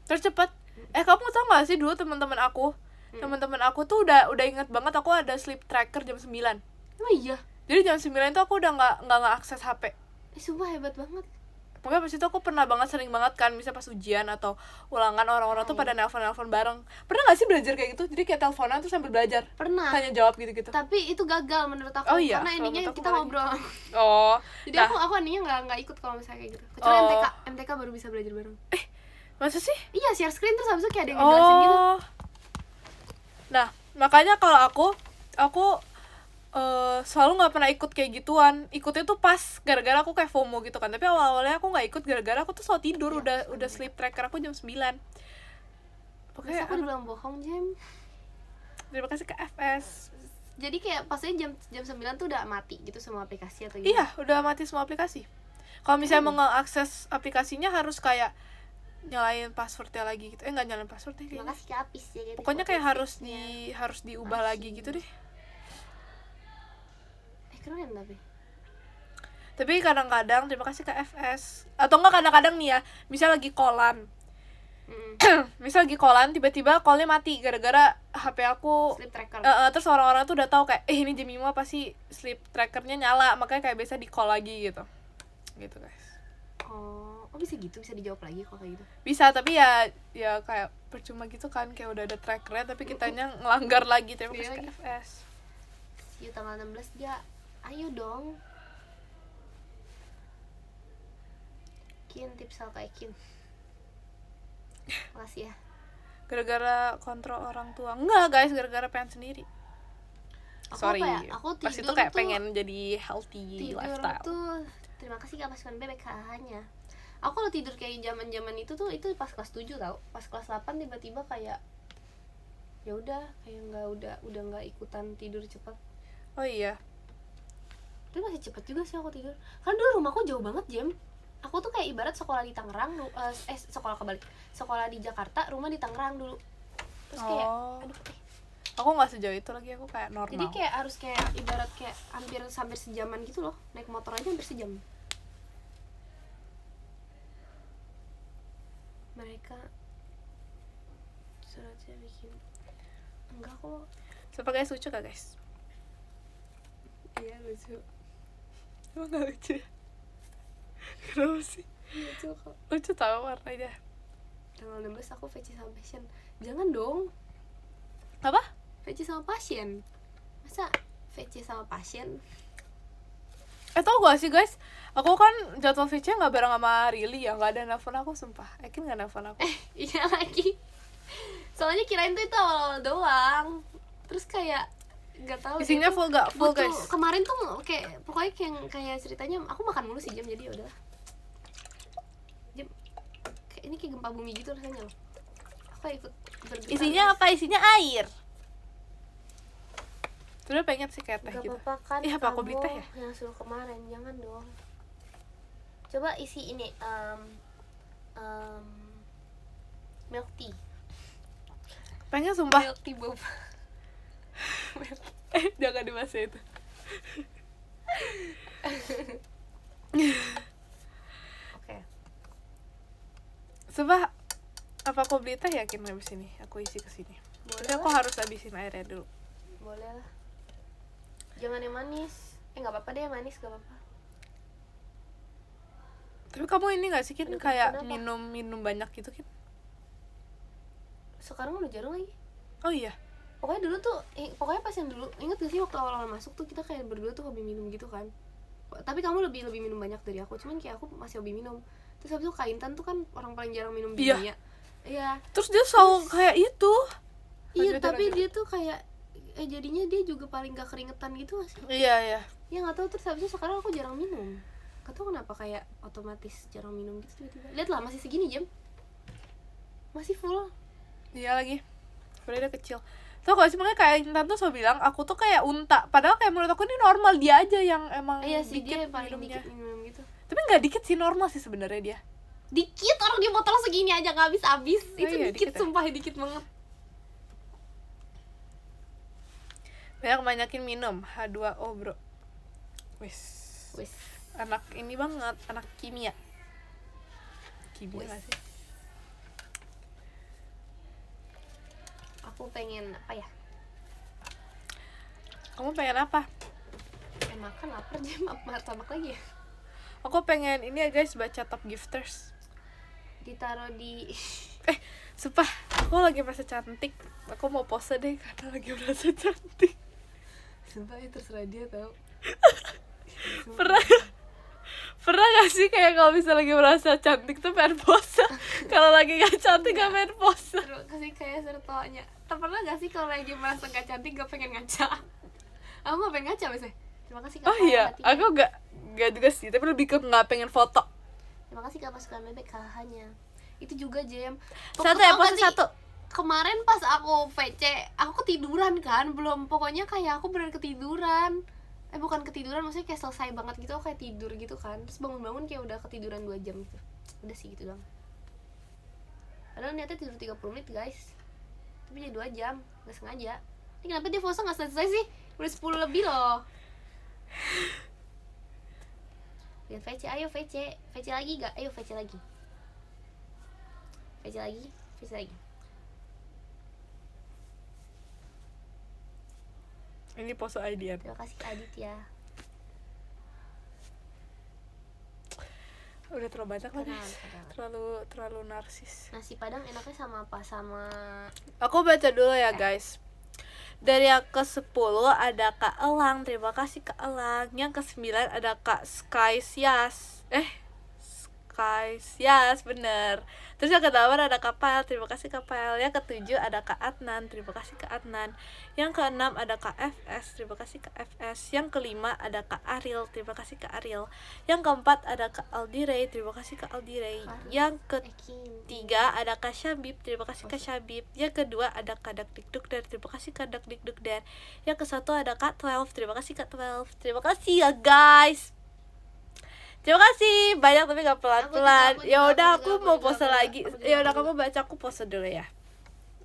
Tercepat. Kamu tau gak sih dulu teman-teman aku tuh udah inget banget aku ada sleep tracker jam 9. Oh iya. Jadi jam 9 tuh aku udah nggak akses HP. Sumpah hebat banget. Pokoknya pas itu aku pernah sering banget kan, misalnya pas ujian atau ulangan orang-orang tuh pada nelpon bareng. Pernah gak sih belajar kayak gitu? Jadi kayak teleponan tuh sambil belajar. Pernah. Tanya jawab gitu-gitu. Tapi itu gagal menurut aku. Oh iya. Karena ininya kita ngobrol. Oh. Jadi aku ininya nggak ikut kalau misalnya kayak gitu. Kecuali MTK baru bisa belajar bareng. Masa sih? Iya, share screen terus habis itu kayak ada yang ngejelasin gitu. Nah, makanya kalau aku selalu nggak pernah ikut kayak gituan. Ikutnya tuh pas gara-gara aku kayak FOMO gitu kan. Tapi awal-awalnya aku nggak ikut gara-gara aku tuh selalu tidur. Ya, udah sleep tracker aku jam 9. Pokoknya aku dibilang bohong, Jem. Terima kasih ke FS. Jadi kayak pasnya jam 9 tuh udah mati gitu semua aplikasi atau gimana? Iya, udah mati semua aplikasi. Kalau misalnya mau nge-akses aplikasinya harus kayak nyalain passwordnya lagi gitu. Nggak nyalain passwordnya kayaknya. Makasih ke Apis ya gitu. Pokoknya kayak harus diubah lagi gitu deh. Keren Tapi kadang-kadang terima kasih ke FS. Atau enggak kadang-kadang nih ya, misal lagi callan. Misal lagi callan tiba-tiba callnya mati gara-gara HP aku sleep tracker. Terus orang-orang tuh udah tahu kayak ini Jemima pasti sleep trackernya nyala, makanya kayak biasa di call lagi gitu guys. Oh bisa gitu, bisa dijawab lagi kok kayak gitu. Bisa, tapi ya kayak percuma gitu kan, kayak udah ada trackernya tapi kitanya ngelanggar lagi. Terima kasih ke FS. See you tanggal 16 dia. Ayo dong. Kin tips kayak Kin. Makasih ya. Gara-gara kontrol orang tua. Enggak guys, gara-gara pengen sendiri. Sorry. Aku pas itu kayak pengen jadi healthy lifestyle. Tuh, terima kasih Kak Pasukan Bebek hanya. Aku kalau tidur kayak zaman-zaman itu pas kelas 7 tau. Pas kelas 8 tiba-tiba kayak ya udah kayak udah nggak ikutan tidur cepat. Oh iya. Tapi masih cepet juga sih aku tidur. Kan dulu rumahku jauh banget, Jem. Aku tuh kayak ibarat sekolah di Tangerang, sekolah di Jakarta, rumah di Tangerang dulu. Terus kayak aku nggak sejauh itu lagi, aku kayak normal. Jadi kayak harus kayak ibarat kayak hampir sejaman gitu loh. Naik motor aja hampir sejam. Mereka suratnya bikin enggak kok. Sepakai lucu gak guys? Iya lucu. Emang gak lucu? Kenapa sih? Lucu kok. Lucu tau warnanya. Tanggal 16 aku VC sama pasien. Jangan dong. Apa? VC sama pasien. Masa VC sama pasien? Tau gak sih guys, aku kan jadwal VC gak bareng sama Rili ya. Gak ada nelfon aku, sumpah. Ekin gak nelfon aku. Iya lagi. Soalnya kirain tuh itu awal-awal doang. Terus kayak gak tahu isinya full guys. Kemarin tuh kayak pokoknya kayak ceritanya aku makan mulu sih Jam, jadi udah Jam kayak ini kayak gempa bumi gitu rasanya loh. Aku ikut bergerak. Isinya apa? Isinya air. Sebenernya pengen sih kayak teh Gak gitu. apa-apa kan, Ih, apa aku beli kamu teh ya? yang suruh kemarin, jangan dong. Coba isi ini milk tea. Pengen sumpah. Milk tea boba. Jangan dibahas itu. Oke. Sumpah, apa aku beli teh yakin habis ini aku isi ke sini. Tapi Boleh aku lah. harus habisin airnya dulu. Boleh lah. Jangan yang manis. Nggak apa-apa deh yang manis, nggak apa-apa. Tapi kamu ini nggak sih Kin, Aduh, kayak kenapa? minum banyak gitu Kin? Sekarang udah jarang lagi. Oh iya. Pokoknya dulu tuh, pokoknya pas yang dulu, inget gak sih waktu awal-awal masuk tuh kita kayak berdua tuh hobi minum gitu kan. Tapi kamu lebih minum banyak dari aku, cuman kayak aku masih hobi minum. Terus habis itu Kak Intan tuh kan orang paling jarang minum di Iya. dunia. Iya. Terus dia selalu kayak itu. Iya, Lanjut, tapi lanjut. dia tuh kayak jadinya dia juga paling gak keringetan gitu gak sih? Iya, iya. Ya nggak tahu, terus habis itu sekarang aku jarang minum. Gak tau kenapa kayak otomatis jarang minum gitu tiba-tiba. Lihat lah masih segini jam. Masih full. Iya lagi. Padahal dia kecil. Tau gak sih, makanya kayak Intan tuh selalu bilang aku tuh kayak unta. Padahal kayak menurut aku ini normal, dia aja yang emang Iya sih, dia dikit paling minumnya. dikit minum gitu. Tapi nggak dikit sih, normal sih sebenarnya dia. Dikit, orang di botol segini aja nggak habis-habis. Oh Itu iya, dikit, dikit ya? sumpah dikit banget. Banyakin minum H2O bro. Wis. Wes. Anak ini banget, anak kimia. Kimia Wis. gak sih? Aku pengen apa ya? Kamu pengen apa? Makan lapar jam, martabak lagi ya. Aku pengen ini ya guys, baca top gifters. Ditaruh di Sumpah, aku lagi merasa cantik. Aku mau pose deh karena lagi merasa cantik. sumpah itu terserah dia tau. Pernah gak sih kayak kalau misalnya lagi merasa cantik tuh pengen pose. Kalau lagi gak cantik gak pengen pose. Terus kasih kayak sertonya. Pernah gak sih kalau lagi merasa gak cantik gak pengen ngaca? Aku gak pengen ngaca biasanya. Terima kasih Kak. Oh iya, aku gak juga sih, tapi lebih ke gak pengen foto. Terima kasih Kak pasukan bebek kalahnya. Itu juga Jem. Satu ya, Tau gak pose sih, satu. kemarin pas aku VC, aku ketiduran kan, belum, pokoknya kayak aku beneran ketiduran. Bukan ketiduran, maksudnya kayak selesai banget gitu, aku kayak tidur gitu kan. Terus bangun-bangun kayak udah ketiduran 2 jam gitu. Udah sih gitu doang. Padahal niatnya tidur 30 menit guys. Tapi jadi 2 jam, gak sengaja. Ini kenapa dia pose gak selesai sih? Udah 10 lebih loh. Lihat VC, ayo VC. VC lagi gak? Ayo VC lagi. VC lagi, VC lagi. Ini pose idean. Terima kasih Kak Aditya. Udah terlalu banyak lagi. Padahal. Terlalu narsis. Nasi Padang enaknya sama apa? Sama Aku baca dulu ya guys. Dari yang ke-10 ada Kak Elang, terima kasih Kak Elang. Yang ke-9 ada Kak Skysias. Skysias, bener. Terus yang ke-8 ada Kak Pael, terima kasih Kak Pael. Yang ke-7 ada Kak Adnan, terima kasih Kak Adnan. Yang ke-6 ada Kak FS, terima kasih Kak FS. Yang ke-5 ada Kak Ariel, terima kasih Kak Ariel. Yang ke-4 ada Kak Aldirey, terima kasih Kak Aldirey. Yang ke-3 ada Kak Syabib, terima kasih Kak Syabib. Yang kedua ada Kak Dakdikdukder, terima kasih Kak Dakdikdukder. Yang ke-1 ada Kak 12, terima kasih Kak 12. Terima kasih ya guys. Terima kasih banyak tapi gak pelan-pelan. Ya udah aku mau pose lagi. Ya udah kamu baca, aku pose dulu ya.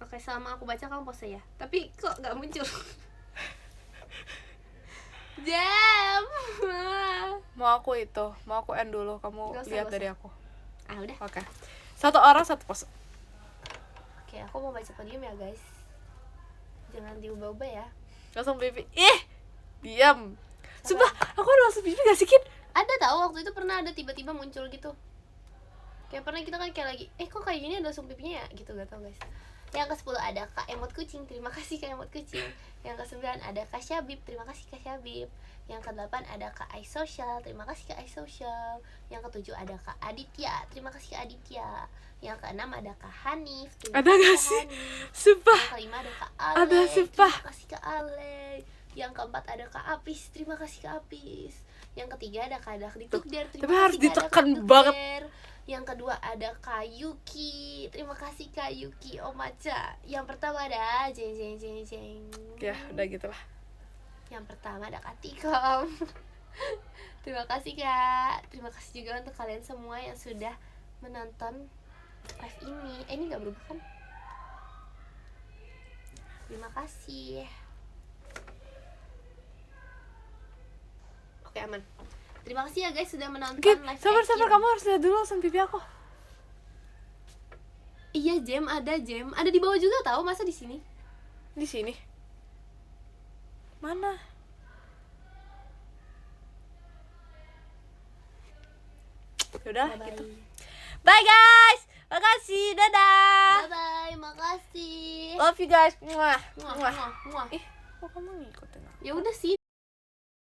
Oke, selama aku baca kamu pose ya. Tapi kok gak muncul? Jam. Mau aku end dulu. Kamu Gak usah, lihat gak dari usah. aku. Ah udah. Oke. Satu orang satu pose. Oke, aku mau baca podium ya guys. Jangan diubah-ubah ya. Langsung pipi. Diam. Sumpah, aku udah langsung pipi gak sih Kin? Ada tahu waktu itu pernah ada tiba-tiba muncul gitu. Kayak pernah kita kan kayak lagi, kok kayak gini ada langsung pipinya ya? Gitu, gak tau guys. Yang ke-10 ada Kak Emot Kucing, terima kasih Kak Emot Kucing. Yang ke-9 ada Kak Syabib, terima kasih Kak Syabib. Yang ke-8 ada Kak iSocial, terima kasih Kak iSocial. Yang ke-7 ada Kak Aditya, terima kasih Kak Aditya. Yang ke-6 ada Kak Hanif, terima Ada kasih gak Kak sih? Hanif. Sumpah. Yang ke-5 ada Kak Ale, Ada, sumpah. terima kasih Kak Ale. Yang ke-4 ada Kak Apis, terima kasih Kak Apis. Yang ketiga ada Kak Dakdikdukder, terima Tapi harus kasih Kak ditekan Dakdikdukder. banget. Yang kedua ada Kak Yuki, terima kasih Kak Yuki Omaca. Yang pertama ada jeng jeng jeng jeng. Ya udah gitu lah. Yang pertama ada Katikom. Terima kasih Kak. Terima kasih juga untuk kalian semua yang sudah menonton live ini. Ini gak berubah kan? Terima kasih. Oke, aman. Terima kasih ya guys sudah menonton Oke, live sabar action. kamu harus lihat dulu langsung pipi aku. Iya, Jem, ada Jem. Ada di bawah juga tahu, masa di sini? Di sini. Mana? Yaudah Bye-bye. gitu. Bye guys. Makasih. Dadah. Bye-bye, makasih. Love you guys. Muah. Muah, Muah. muah, muah. Ih, kok kamu ngikutin aku? Ya udah sih.